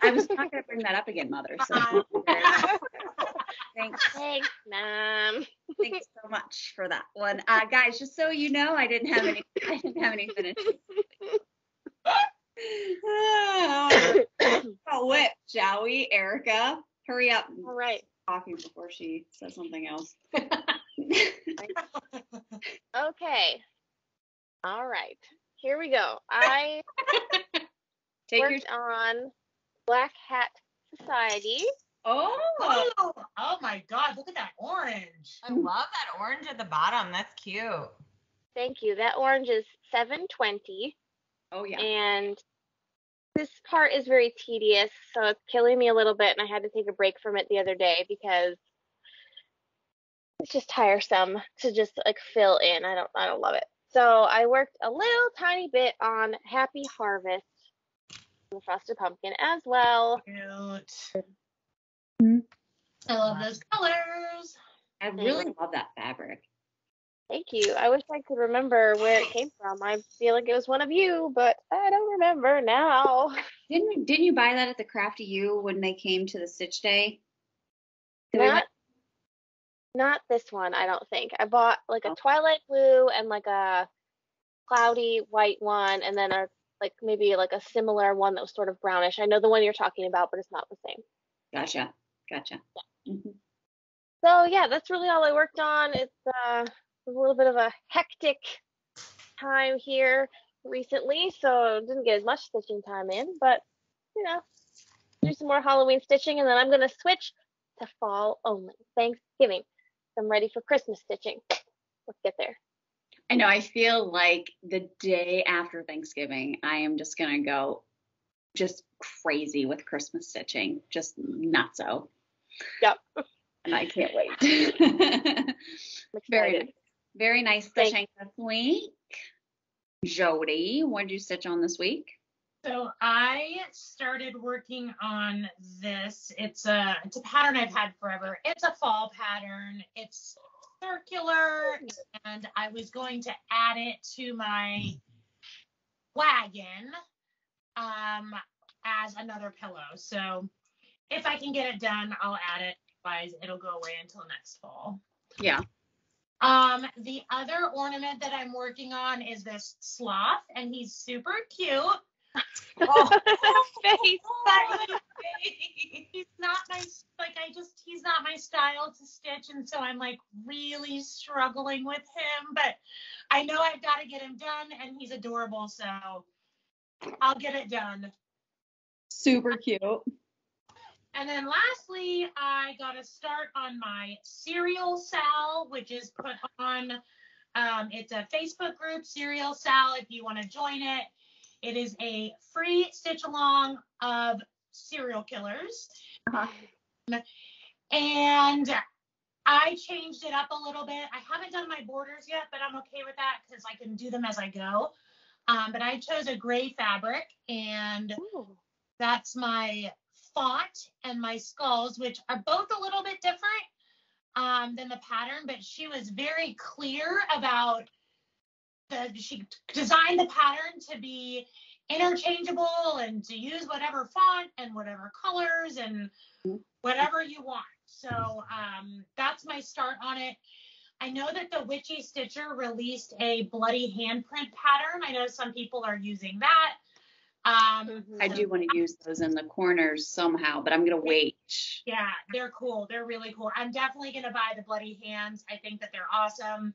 I was not going to bring that up again, Mother. So thanks. Thanks, Mom. Thanks so much for that one, guys. Just so you know, I didn't have any finishes. Oh, whip, shall we, Erica? Hurry up. I'm All right. talking before she says something else. Okay. All right. Here we go. I Take your. worked on Black Hat Society. Oh, Oh my God, look at that orange. I love that orange at the bottom. That's cute. Thank you. That orange is 720. oh yeah. And this part is very tedious, so it's killing me a little bit, and I had to take a break from it the other day because it's just tiresome to just like fill in. I don't love it. So I worked a little tiny bit on Happy Harvest, the Frosted Pumpkin as well. Cute. Hmm. I love those colors. I really love that fabric. Thank you. I wish I could remember where it came from. I feel like it was one of you, but I don't remember now. Didn't you buy that at the Crafty U when they came to the Stitch Day? Did we Not this one, I don't think. I bought like a Oh. twilight blue and like a cloudy white one, and then a like maybe like a similar one that was sort of brownish. I know the one you're talking about, but it's not the same. Gotcha. Mhm. So yeah, that's really all I worked on. It's a little bit of a hectic time here recently, so didn't get as much stitching time in, but you know, do some more Halloween stitching, and then I'm gonna switch to fall only, Thanksgiving. I'm ready for Christmas stitching. Let's get there. I know. I feel like the day after Thanksgiving, I am just gonna go just crazy with Christmas stitching, just not so. Yep. And I can't wait. I'm Very excited. nice. Very nice Thank- stitching this week. Jody, what did you stitch on this week? So I started working on this. It's a pattern I've had forever. It's a fall pattern. It's circular, and I was going to add it to my wagon as another pillow. So if I can get it done, I'll add it. Otherwise, it'll go away until next fall. Yeah. The other ornament that I'm working on is this sloth, and he's super cute. Face. He's not my my style to stitch, and so I'm like really struggling with him, but I know I've got to get him done, and he's adorable, so I'll get it done. Super cute. And then lastly, I got to start on my Serial Sal, which is put on, it's a Facebook group, Serial Sal, if you want to join it. It is a free stitch along of serial killers. And I changed it up a little bit. I haven't done my borders yet, but I'm okay with that because I can do them as I go. But I chose a gray fabric, and that's my font and my skulls, which are both a little bit different than the pattern, but she was very clear about she designed the pattern to be interchangeable and to use whatever font and whatever colors and whatever you want. So that's my start on it. I know that the Witchy Stitcher released a bloody handprint pattern. I know some people are using that. I do want to use those in the corners somehow, but I'm going to wait. Yeah, they're cool. They're really cool. I'm definitely going to buy the bloody hands. I think that they're awesome.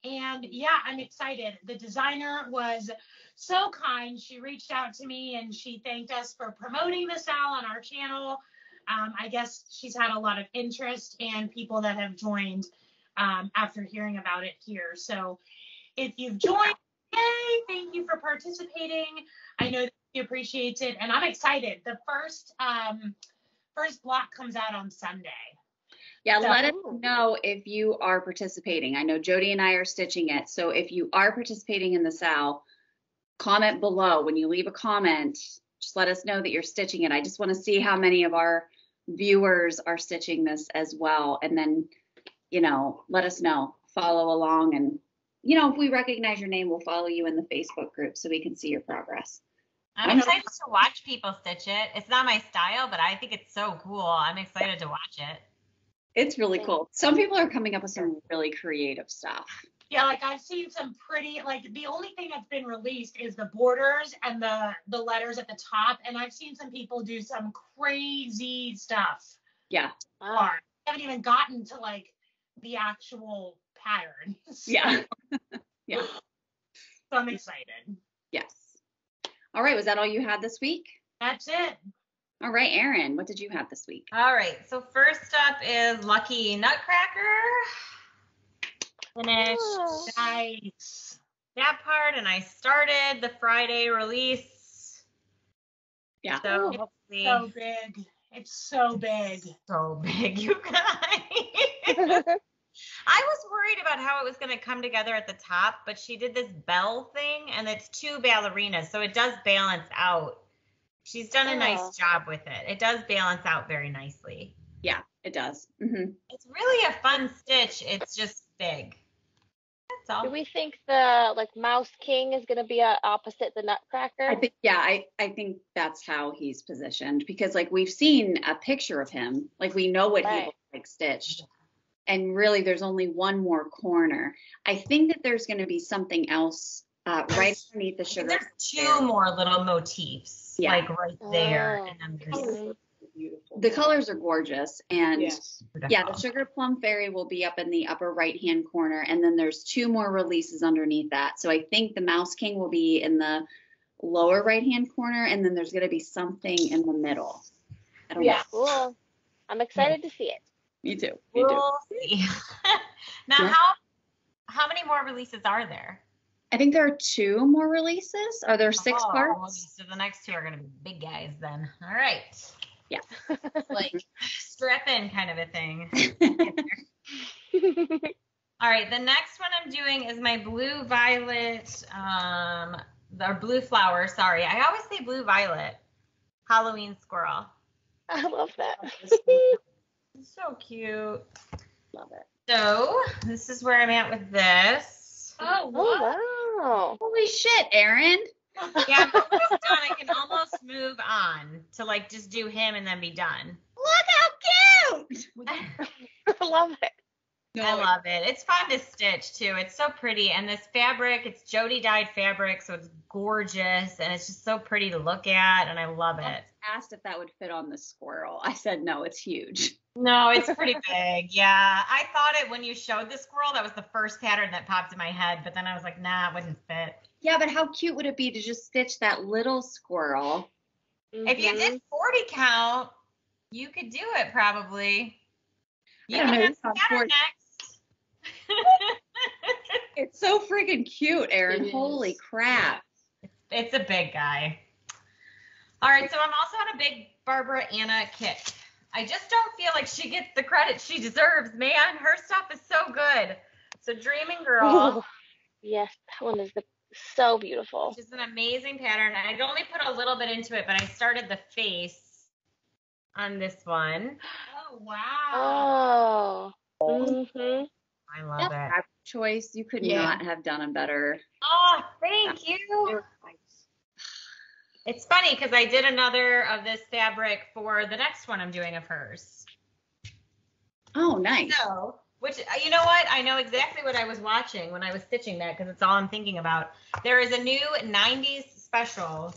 And yeah, I'm excited. The designer was so kind. She reached out to me and she thanked us for promoting the Sal on our channel. I guess she's had a lot of interest and people that have joined after hearing about it here. So if you've joined, yay, thank you for participating. I know that she appreciates it, and I'm excited. The first block comes out on Sunday. Yeah, So, let us know if you are participating. I know Jody and I are stitching it. So if you are participating in the Sal, comment below. When you leave a comment, just let us know that you're stitching it. I just want to see how many of our viewers are stitching this as well. And then, let us know. Follow along. And, if we recognize your name, we'll follow you in the Facebook group so we can see your progress. I'm excited to watch people stitch it. It's not my style, but I think it's so cool. I'm excited to watch it. It's really cool. Some people are coming up with some really creative stuff. Yeah, like I've seen some pretty, like the only thing that's been released is the borders and the letters at the top. And I've seen some people do some crazy stuff. Yeah. I haven't even gotten to like the actual pattern. Yeah. Yeah. So I'm excited. Yes. All right. Was that all you had this week? That's it. All right, Erin, what did you have this week? All right, so first up is Lucky Nutcracker. Finished Nice. that part, and I started the Friday release. Yeah. So It's so big. It's so big. So big, you guys. I was worried about how it was going to come together at the top, but she did this bell thing, and it's 2 ballerinas, so it does balance out. She's done a nice job with it. It does balance out very nicely. Yeah, it does. Mm-hmm. It's really a fun stitch. It's just big. That's all. Do we think the Mouse King is going to be opposite the Nutcracker? I think that's how he's positioned, because we've seen a picture of him. We know what he looks like stitched. And really there's only one more corner. I think that there's going to be something else right underneath the sugar. There's 2 more little motifs, right there. And then there's the colors are gorgeous. And the Sugar Plum Fairy will be up in the upper right-hand corner. And then there's 2 more releases underneath that. So I think the Mouse King will be in the lower right-hand corner. And then there's going to be something in the middle. I don't know. Cool. I'm excited to see it. Me too. We'll see. Now, how many more releases are there? I think there are 2 more releases. Are there 6 parts? So the next 2 are going to be big guys then. All right. Yeah. Strap in kind of a thing. All right. The next one I'm doing is my blue violet, or blue flower. Sorry. I always say blue violet. Halloween squirrel. I love that. It's so cute. Love it. So this is where I'm at with this. Oh, wow. Holy shit, Erin. Yeah, I'm almost done. I can almost move on to just do him and then be done. Look how cute. I love it. I love it. It's fun to stitch too. It's so pretty. And this fabric, it's Jody dyed fabric, so it's gorgeous and it's just so pretty to look at, and I love it. I asked if that would fit on the squirrel. I said no, it's huge. No, it's pretty big. Yeah. I thought it when you showed the squirrel, that was the first pattern that popped in my head, but then I was like, nah, it wouldn't fit. Yeah, but how cute would it be to just stitch that little squirrel? If you did 40 count, you could do it probably. You I don't can know, have the pattern next. It's so freaking cute, Erin. Holy crap. It's a big guy. All right, so I'm also on a big Barbara Anna kick. I just don't feel like she gets the credit she deserves, man. Her stuff is so good. So Dreaming Girl. Ooh, yes, that one is so beautiful. Which is an amazing pattern. I'd only put a little bit into it, but I started the face on this one. Oh, wow. Oh. Mm-hmm. I love it. Choice. You could not have done a better. Oh, thank you. It's funny because I did another of this fabric for the next one I'm doing of hers. Oh, nice. So, which, you know what? I know exactly what I was watching when I was stitching that because it's all I'm thinking about. There is a new 90s special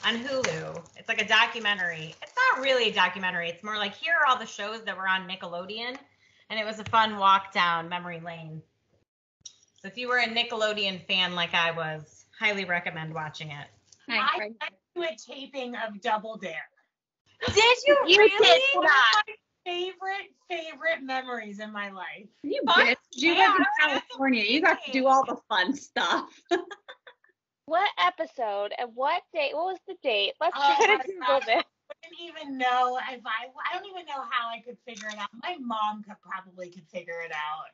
on Hulu. It's like a documentary. It's not really a documentary. It's more like, here are all the shows that were on Nickelodeon. And it was a fun walk down memory lane. So if you were a Nickelodeon fan like I was, highly recommend watching it. I went to a taping of Double Dare. Did you really? One of my favorite memories in my life. You bitch. You live in California. You got to do all the fun stuff. What episode and what date? What was the date? Let's try to Google this. I didn't even know if I don't even know how I could figure it out. My mom could figure it out.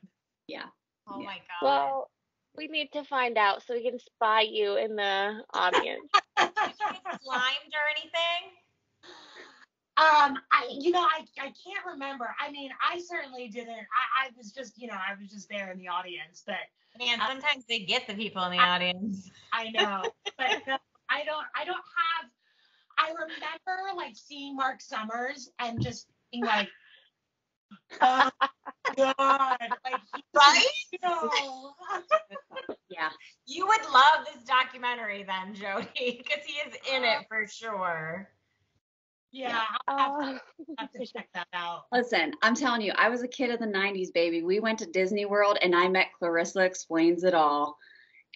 Yeah. Oh my God. Well, we need to find out so we can spy you in the audience. Did you get slimed or anything? I can't remember. I mean, I certainly didn't. I was just, I was just there in the audience, but Man, sometimes they get the people in the audience. I know, but no, I don't have. I remember like seeing Mark Summers and just being like, oh God, like right? Yeah. You would love this documentary then, Jody, because he is in it for sure. Yeah, I'll have to check that out. Listen, I'm telling you, I was a kid of the 90s, baby. We went to Disney World and I met Clarissa Explains It All.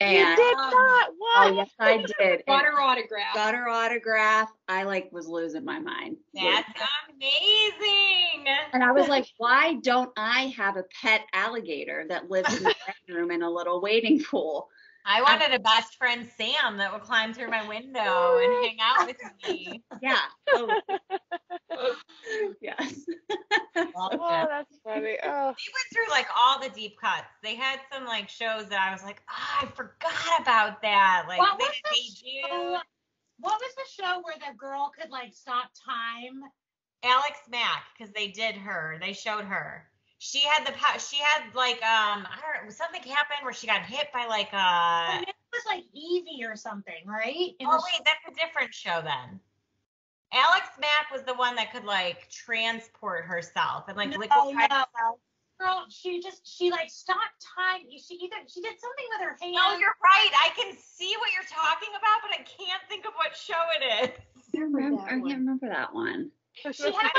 And you did not? What? Oh, yes, I did. Got her autograph. Got her autograph. I was losing my mind. That's amazing. And I was like, why don't I have a pet alligator that lives in the bedroom in a little wading pool? I wanted a best friend, Sam, that would climb through my window and hang out with me. Yeah. Totally. Yes. Oh, that's funny. Oh. We went through like all the deep cuts. They had some like shows that I was like, I forgot about that. Like What they was did Hey Jude. What was the show where the girl could like stop time? Alex Mack, because they did her. They showed her. She had like I don't know, something happened where she got hit by like And it was like Evie or something, right? That's a different show then. Alex Mack was the one that could like transport herself and like liquefy herself. Girl, she like stopped time. She did something with her hand. No, you're right. I can see what you're talking about, but I can't think of what show it is. I can't remember that one. She had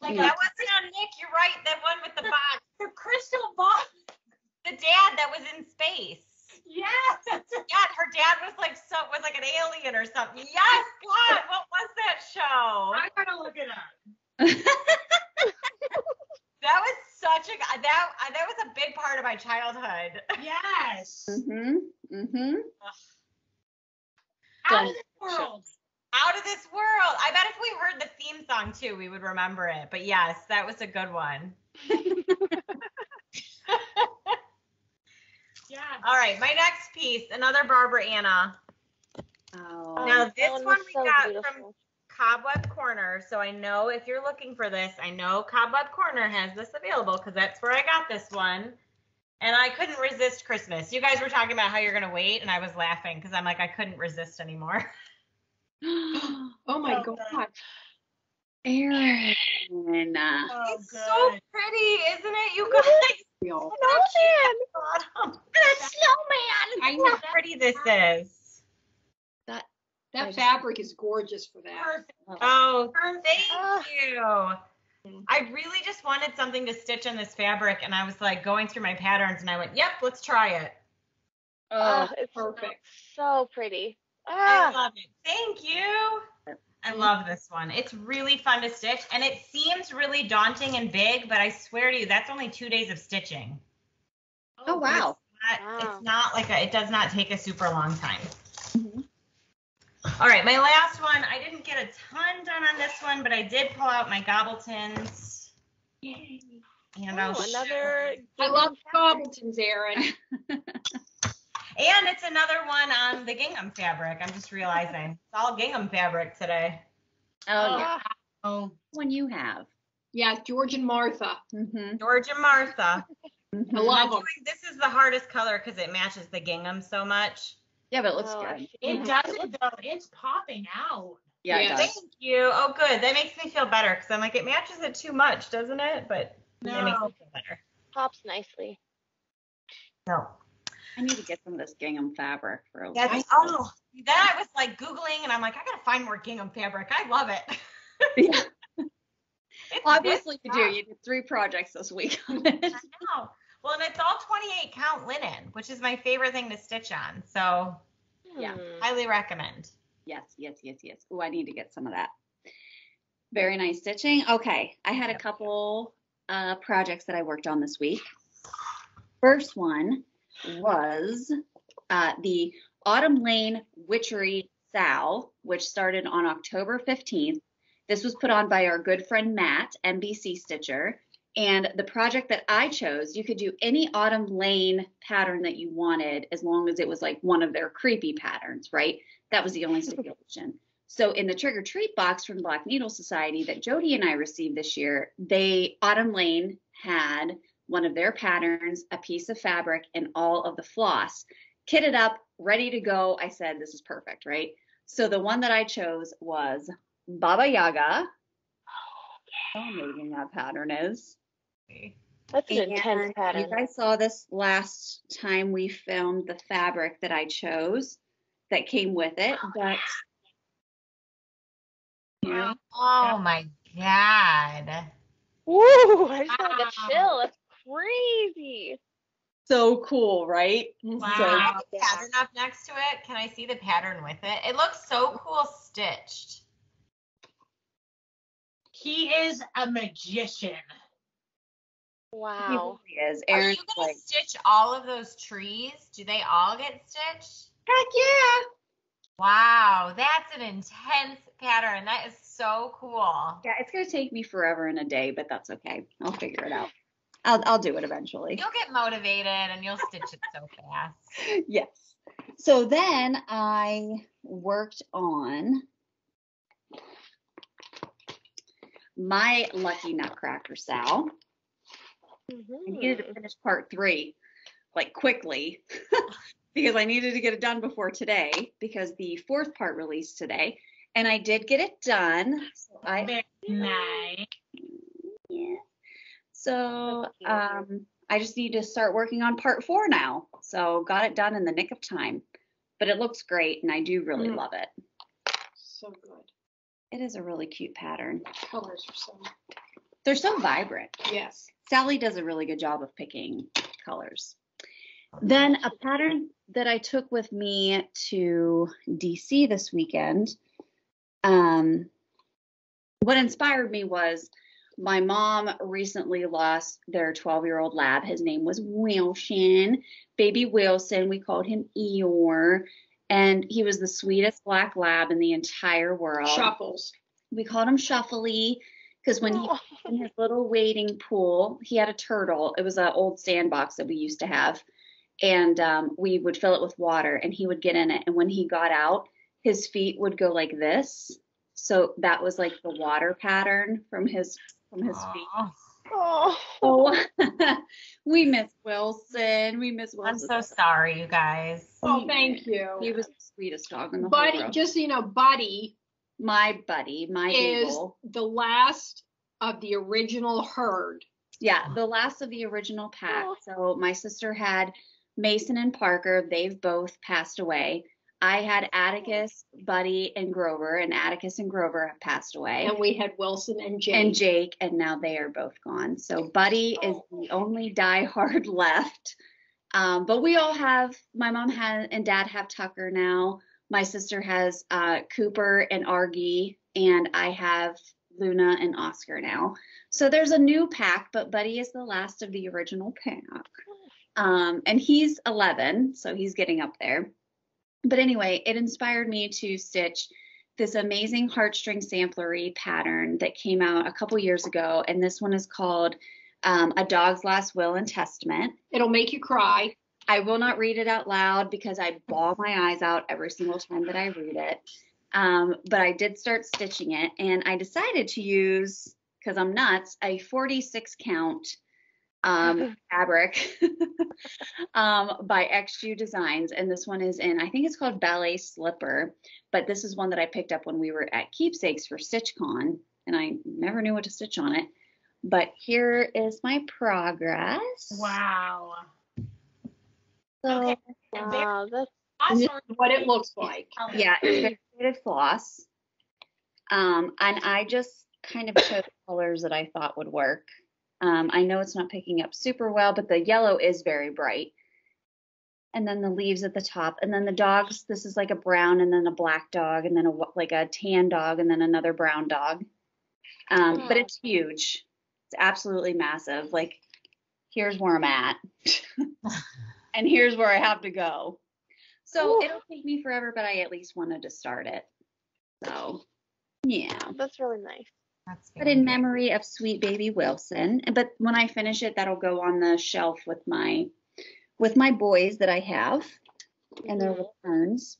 like that wasn't on Nick. You're right. That one with the box. The crystal box. The dad that was in space. Yes. Yeah, her dad was like an alien or something. Yes, God, what was that show? I gotta look it up. That was that was a big part of my childhood. Yes. Out of this world. Out of this world. I bet if we heard the theme song too, we would remember it. But yes, that was a good one. Yeah. All right, my next piece, another Barbara Anna. Oh. Now this one we so got beautiful. from Cobweb Corner. So I know if you're looking for this, I know Cobweb Corner has this available because that's where I got this one. And I couldn't resist Christmas. You guys were talking about how you're going to wait, and I was laughing because I'm like, I couldn't resist anymore. Oh my God. Erin. It's so pretty, isn't it, you guys? Snowman. A snowman. I know how pretty this is. That fabric is gorgeous for that. Perfect. Oh, Perfect. thank you. I really just wanted something to stitch on this fabric, and I was like going through my patterns, and I went, "Yep, let's try it." It's Perfect. so pretty. I love it. Thank you. I love this one. It's really fun to stitch, and it seems really daunting and big, but I swear to you, that's only 2 days of stitching. Oh, wow. It's not like it does not take a super long time. Mhm. All right, my last one. I didn't get a ton done on this one, but I did pull out my Gobbletons. Yay. And I'll Another. I love Gobbletons, Erin. And it's another one on the gingham fabric. I'm just realizing it's all gingham fabric today. Oh, yeah. Oh, One you have. Yeah, George and Martha. Mm-hmm. George and Martha. I love them. This is the hardest color because it matches the gingham so much. Yeah, but it looks Oh, good. it doesn't though. It's popping out. Yeah, Yes. it does. Thank you. Oh, good. That makes me feel better because I'm like, it matches it too much, doesn't it? But it makes No. me feel better. Pops nicely. No. I need to get some of this gingham fabric for a Then I was like Googling and I'm like, I gotta find more gingham fabric. I love it. Yeah. It's Obviously you good do. stuff. You did 3 projects this week. I know. Well, and it's all 28 count linen, which is my favorite thing to stitch on. So Yeah. highly recommend. Yes. Ooh, I need to get some of that. Very nice stitching. Okay. I had a couple projects that I worked on this week. First one was the Autumn Lane Witchery Sow, which started on October 15th. This was put on by our good friend Matt, NBC Stitcher. And the project that I chose, you could do any Autumn Lane pattern that you wanted as long as it was like one of their creepy patterns, right? That was the only stipulation. So in the Trick or Treat box from Black Needle Society that Jody and I received this year, Autumn Lane had one of their patterns, a piece of fabric, and all of the floss. Kitted up, ready to go. I said, this is perfect, right? So the one that I chose was Baba Yaga. How amazing that pattern is. That's an intense And pattern. you guys saw this last time we filmed the fabric that I chose that came with it, but here. Oh my God. Woo! I just got like a chill. That's crazy. So cool, right? Wow. So I have the pattern up next to it. Can I see the pattern with it? It looks so cool stitched. He is a magician. he Wow. really is. Are you Aaron's gonna like, stitch all of those trees? Do they all get stitched? heck yeah. Wow, that's an intense pattern. That is so cool. Yeah, it's gonna take me forever and a day, but that's okay. I'll figure it out. I'll do it eventually. You'll get motivated and you'll stitch it so fast. Yes. So then I worked on my Lucky Nutcracker Sal. I needed to finish part 3 like quickly because I needed to get it done before today because the 4th part released today, and I did get it done. So Very nice. yeah. So I just need to start working on part 4 now. So got it done in the nick of time, but it looks great and I do really love it. So good. It is a really cute pattern. Colors are so. They're so vibrant. Yes. Sally does a really good job of picking colors. Then a pattern that I took with me to DC this weekend, what inspired me was my mom recently lost their 12-year-old lab. His name was Wilson, baby Wilson. We called him Eeyore, and he was the sweetest black lab in the entire world. Shuffles. We called him Shuffly because when he was in his little wading pool, he had a turtle. It was an old sandbox that we used to have, and we would fill it with water, and he would get in it. And when he got out, his feet would go like this. So that was like the water pattern from his feet. Oh. Oh, we miss Wilson. We miss I'm Wilson. so sorry, you guys. Oh, thank you. He was the sweetest dog in the whole Buddy, world. just so you know, Buddy My buddy, my is eagle. the last of the original herd. Yeah, the last of the original pack. So my sister had Mason and Parker. They've both passed away. I had Atticus, Buddy, and Grover, and Atticus and Grover have passed away. And we had Wilson and Jake. And Jake, and now they are both gone. So Buddy is the only diehard left. But we all have, my mom and dad have Tucker now. My sister has Cooper and Argy, and I have Luna and Oscar now. So there's a new pack, but Buddy is the last of the original pack. And he's 11, so he's getting up there. But anyway, it inspired me to stitch this amazing heartstring samplery pattern that came out a couple years ago. And this one is called A Dog's Last Will and Testament. It'll make you cry. I will not read it out loud because I bawl my eyes out every single time that I read it. But I did start stitching it, and I decided to use, because I'm nuts, a 46 count fabric by XU Designs. And this one is in, I think it's called Ballet Slipper, but this is one that I picked up when we were at Keepsakes for StitchCon, and I never knew what to stitch on it. But here is my progress. Wow. So, Okay. Wow, that's This is what it looks like. yeah, it's variegated floss. And I just kind of chose colors that I thought would work. I know it's not picking up super well, but the yellow is very bright. And then the leaves at the top. And then the dogs, this is like a brown and then a black dog and then like a tan dog and then another brown dog. But it's huge. It's absolutely massive. Like, here's where I'm at. And here's where I have to go. So it'll take me forever, but I at least wanted to start it. So, yeah. That's really nice. That's But in memory of sweet baby Wilson. But when I finish it, that'll go on the shelf with my boys that I have and their little ferns.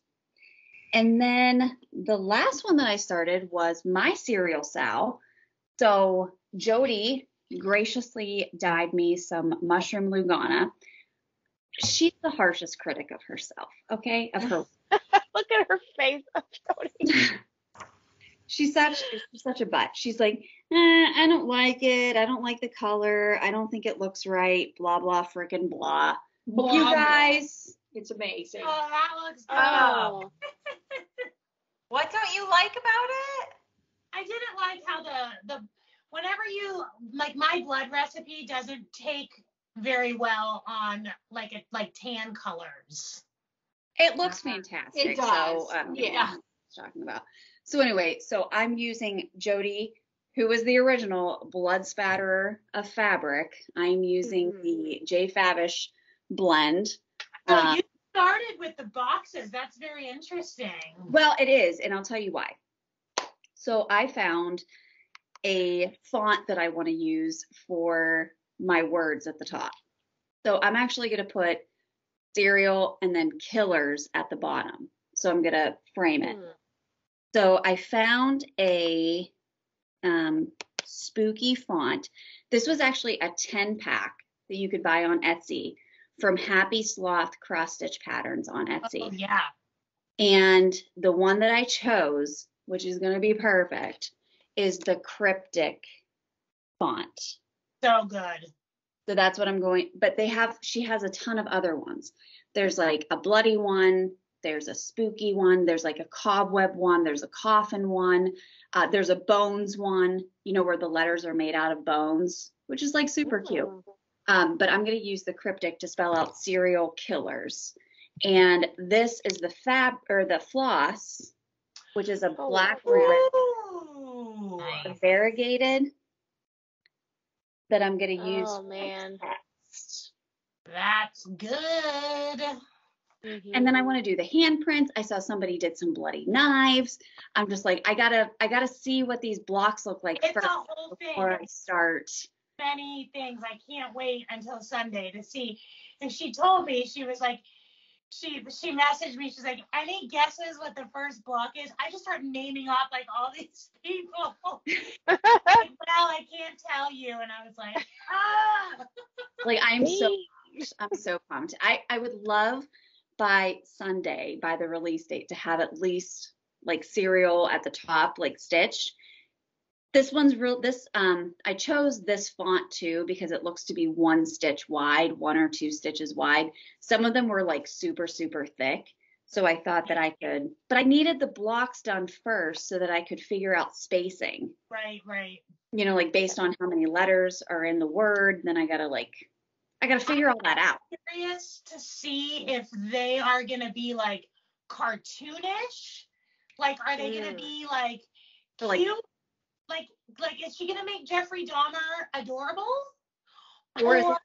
And then the last one that I started was my cereal sow. So Jody graciously dyed me some mushroom Lugana. She's the harshest critic of herself, okay? Of her. Look at her face, Jody. She's such a butt. She's like, I don't like it. I don't like the color. I don't think it looks right. Blah, blah, frickin' blah. Blah, You blah. guys. It's amazing. Oh, that looks good. Oh, What don't you like about it? I didn't like how the whenever you like my blood recipe doesn't take very well on like tan colors. It looks fantastic. It does. So, Yeah. Talking about. So anyway, so I'm using Jody, who was the original blood spatterer of fabric. I'm using the J Favish blend. So you started with the boxes. That's very interesting. Well, it is, and I'll tell you why. So I found a font that I want to use for my words at the top. So I'm actually going to put cereal and then killers at the bottom. So I'm going to frame it. So I found a spooky font. This was actually a 10-pack that you could buy on Etsy from Happy Sloth Cross Stitch Patterns on Etsy. Oh, yeah. And the one that I chose, which is going to be perfect, is the cryptic font. So good. So that's what I'm going, but she has a ton of other ones. There's like a bloody one. There's a spooky one. There's like a cobweb one. There's a coffin one. There's a bones one, where the letters are made out of bones, which is like super cute. But I'm going to use the cryptic to spell out serial killers. And this is the floss, which is a black Ooh. variegated that I'm going to use. oh man. That's good. And then I want to do the handprints. I saw somebody did some bloody knives. I'm just like, I gotta see what these blocks look like It's first a whole thing. before I start. Many things. I can't wait until Sunday to see. And she told me, she was like, she messaged me. She's like, any guesses what the first block is? I just start naming off like all these people. Like, well, I can't tell you. And I was like, ah. Like I'm so pumped. I would love by Sunday, by the release date, to have at least like cereal at the top, like stitched. This one's real. I chose this font too because it looks to be 1 stitch wide, 1 or 2 stitches wide. Some of them were like super, super thick. So I thought that I could, but I needed the blocks done first so that I could figure out spacing. Right. You know, like based on how many letters are in the word, then I gotta figure all that out. I'm curious to see if they are gonna be like cartoonish. Like, are they gonna be like cute? Like, is she gonna make Jeffrey Dahmer adorable? Or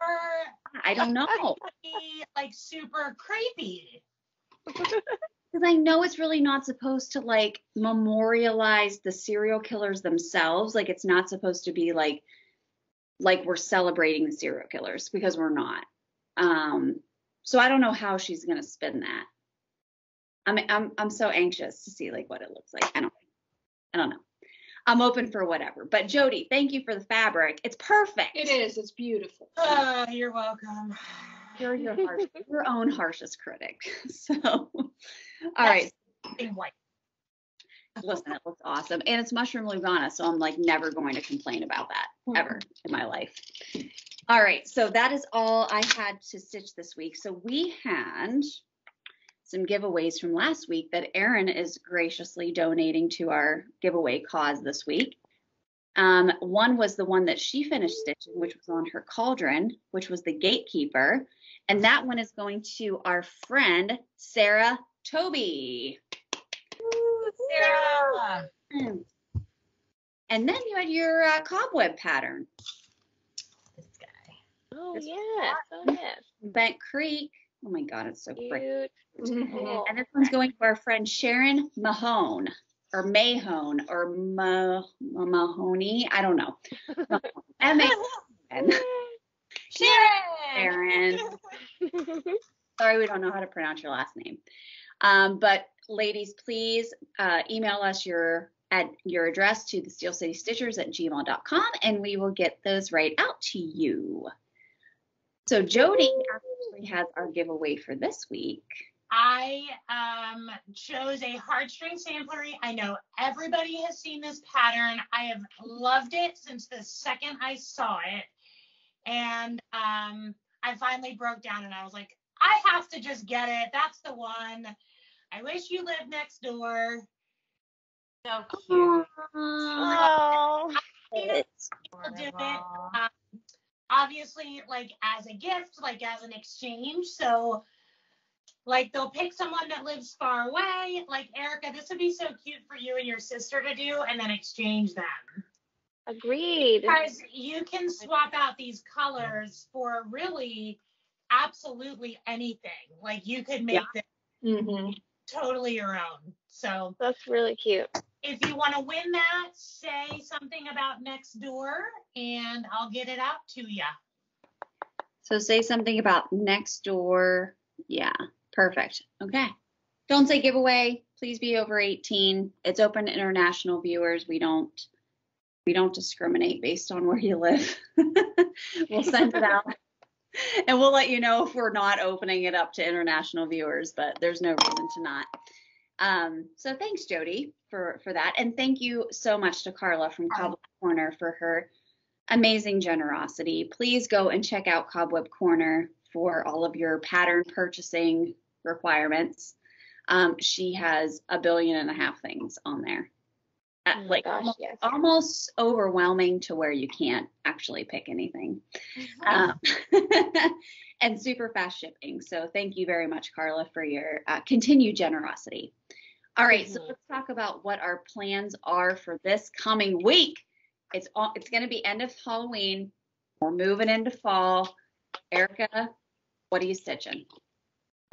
I don't know. Be like super creepy. Because I know it's really not supposed to like memorialize the serial killers themselves. Like it's not supposed to be like we're celebrating the serial killers, because we're not. So I don't know how she's gonna spin that. I'm so anxious to see like what it looks like. I don't know. I'm open for whatever. But Jody, thank you for the fabric. It's perfect. It is. It's beautiful. You're welcome. You're your own harshest critic. So, all right. White. Listen, it looks awesome. And it's mushroom Lugana, so I'm like never going to complain about that ever in my life. All right, so that is all I had to stitch this week. So we had some giveaways from last week that Erin is graciously donating to our giveaway cause this week. One was the one that she finished stitching, which was on her cauldron, which was the gatekeeper. And that one is going to our friend, Sarah Toby. Ooh, Sarah. And then you had your cobweb pattern. This guy. Oh, This yes. Oh, yes. Bent Creek. Oh my God, it's so pretty. Cute. Cool. And this one's going to our friend Sharon Mahone, or Mahone, or Mahoney. I don't know. M-A-N. Sharon. Sorry, we don't know how to pronounce your last name. But ladies, please email us your address to the steelcitystitchers@gmail.com, and we will get those right out to you. So Jody actually has our giveaway for this week. I chose a heartstring sampler. I know everybody has seen this pattern. I have loved it since the second I saw it. And I finally broke down and I was like, I have to just get it. That's the one. I wish you lived next door. So cute. Oh. People do it. Obviously, like as a gift, like as an exchange. So like they'll pick someone that lives far away. Like Erica, this would be so cute for you and your sister to do, and then exchange them. Agreed. Because you can swap out these colors for really absolutely anything. Like you could make them totally your own. So That's really cute. if you want to win that, say something about next door and I'll get it out to you. So say something about next door. Yeah, perfect. Okay. Don't say giveaway. Please be over 18. It's open to international viewers. We don't discriminate based on where you live. We'll send it out. And we'll let you know if we're not opening it up to international viewers, but there's no reason to not. So thanks, Jody, for that. And thank you so much to Carla from Cobweb Corner for her amazing generosity. Please go and check out Cobweb Corner for all of your pattern purchasing requirements. She has 1.5 billion things on there. Almost overwhelming to where you can't actually pick anything. And super fast shipping. So thank you very much, Carla, for your continued generosity. All right, so let's talk about what our plans are for this coming week. It's going to be end of Halloween. We're moving into fall. Erica, what are you stitching?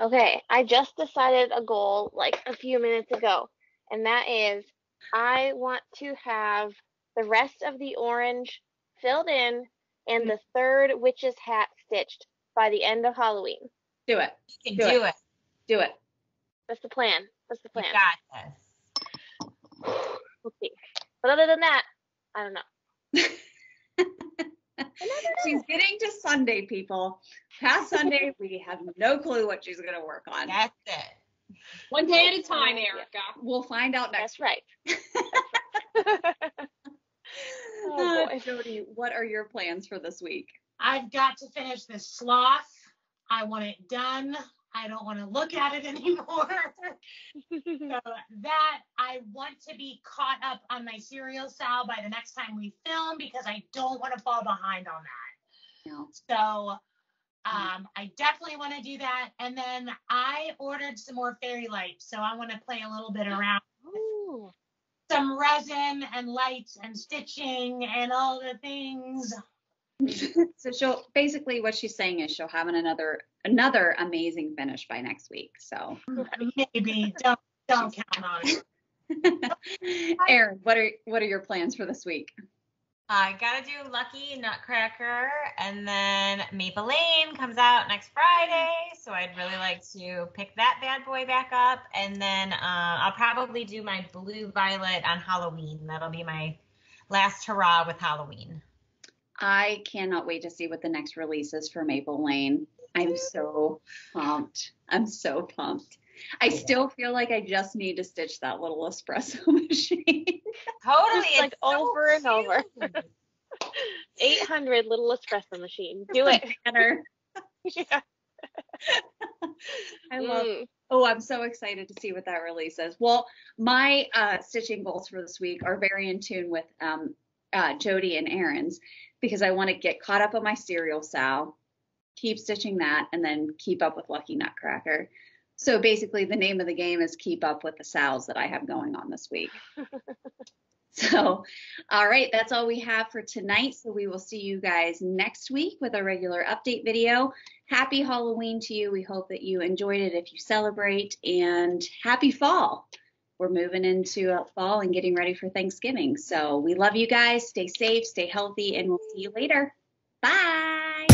Okay, I just decided a goal like a few minutes ago, and that is I want to have the rest of the orange filled in and the third witch's hat stitched by the end of Halloween. Do it. You can do it. Do it. That's the plan. That's the plan. You got this. We'll see. But other than that, I don't know. She's getting to Sunday, people. Past Sunday, we have no clue what she's going to work on. That's it. One day at a time, Erica. We'll find out next That's right. Oh, boy. Jody, what are your plans for this week? I've got to finish this sloth. I want it done. I don't want to look at it anymore. So that I want to be caught up on my cereal sal by the next time we film because I don't want to fall behind on that. No. So I definitely want to do that. And then I ordered some more fairy lights. So I want to play a little bit around. Ooh. Some resin and lights and stitching and all the things. So she'll basically what she's saying is she'll have another amazing finish by next week. So Maybe don't count on it. Erin, what are your plans for this week? I gotta do Lucky Nutcracker, and then Maple Lane comes out next Friday, so I'd really like to pick that bad boy back up, and then I'll probably do my Blue Violet on Halloween. That'll be my last hurrah with Halloween. I cannot wait to see what the next release is for Maple Lane. I'm so pumped. I still feel like I just need to stitch that little espresso machine. Totally. Just like over and over. 800 little espresso machine. Do it. Yeah. I love it. Oh, I'm so excited to see what that releases. Well, my stitching goals for this week are very in tune with Jody and Erin's because I want to get caught up on my cereal sal, keep stitching that, and then keep up with Lucky Nutcracker. So basically the name of the game is keep up with the sals that I have going on this week. So, all right, that's all we have for tonight. So we will see you guys next week with a regular update video. Happy Halloween to you. We hope that you enjoyed it if you celebrate, and happy fall. We're moving into fall and getting ready for Thanksgiving. So we love you guys. Stay safe, stay healthy, and we'll see you later. Bye.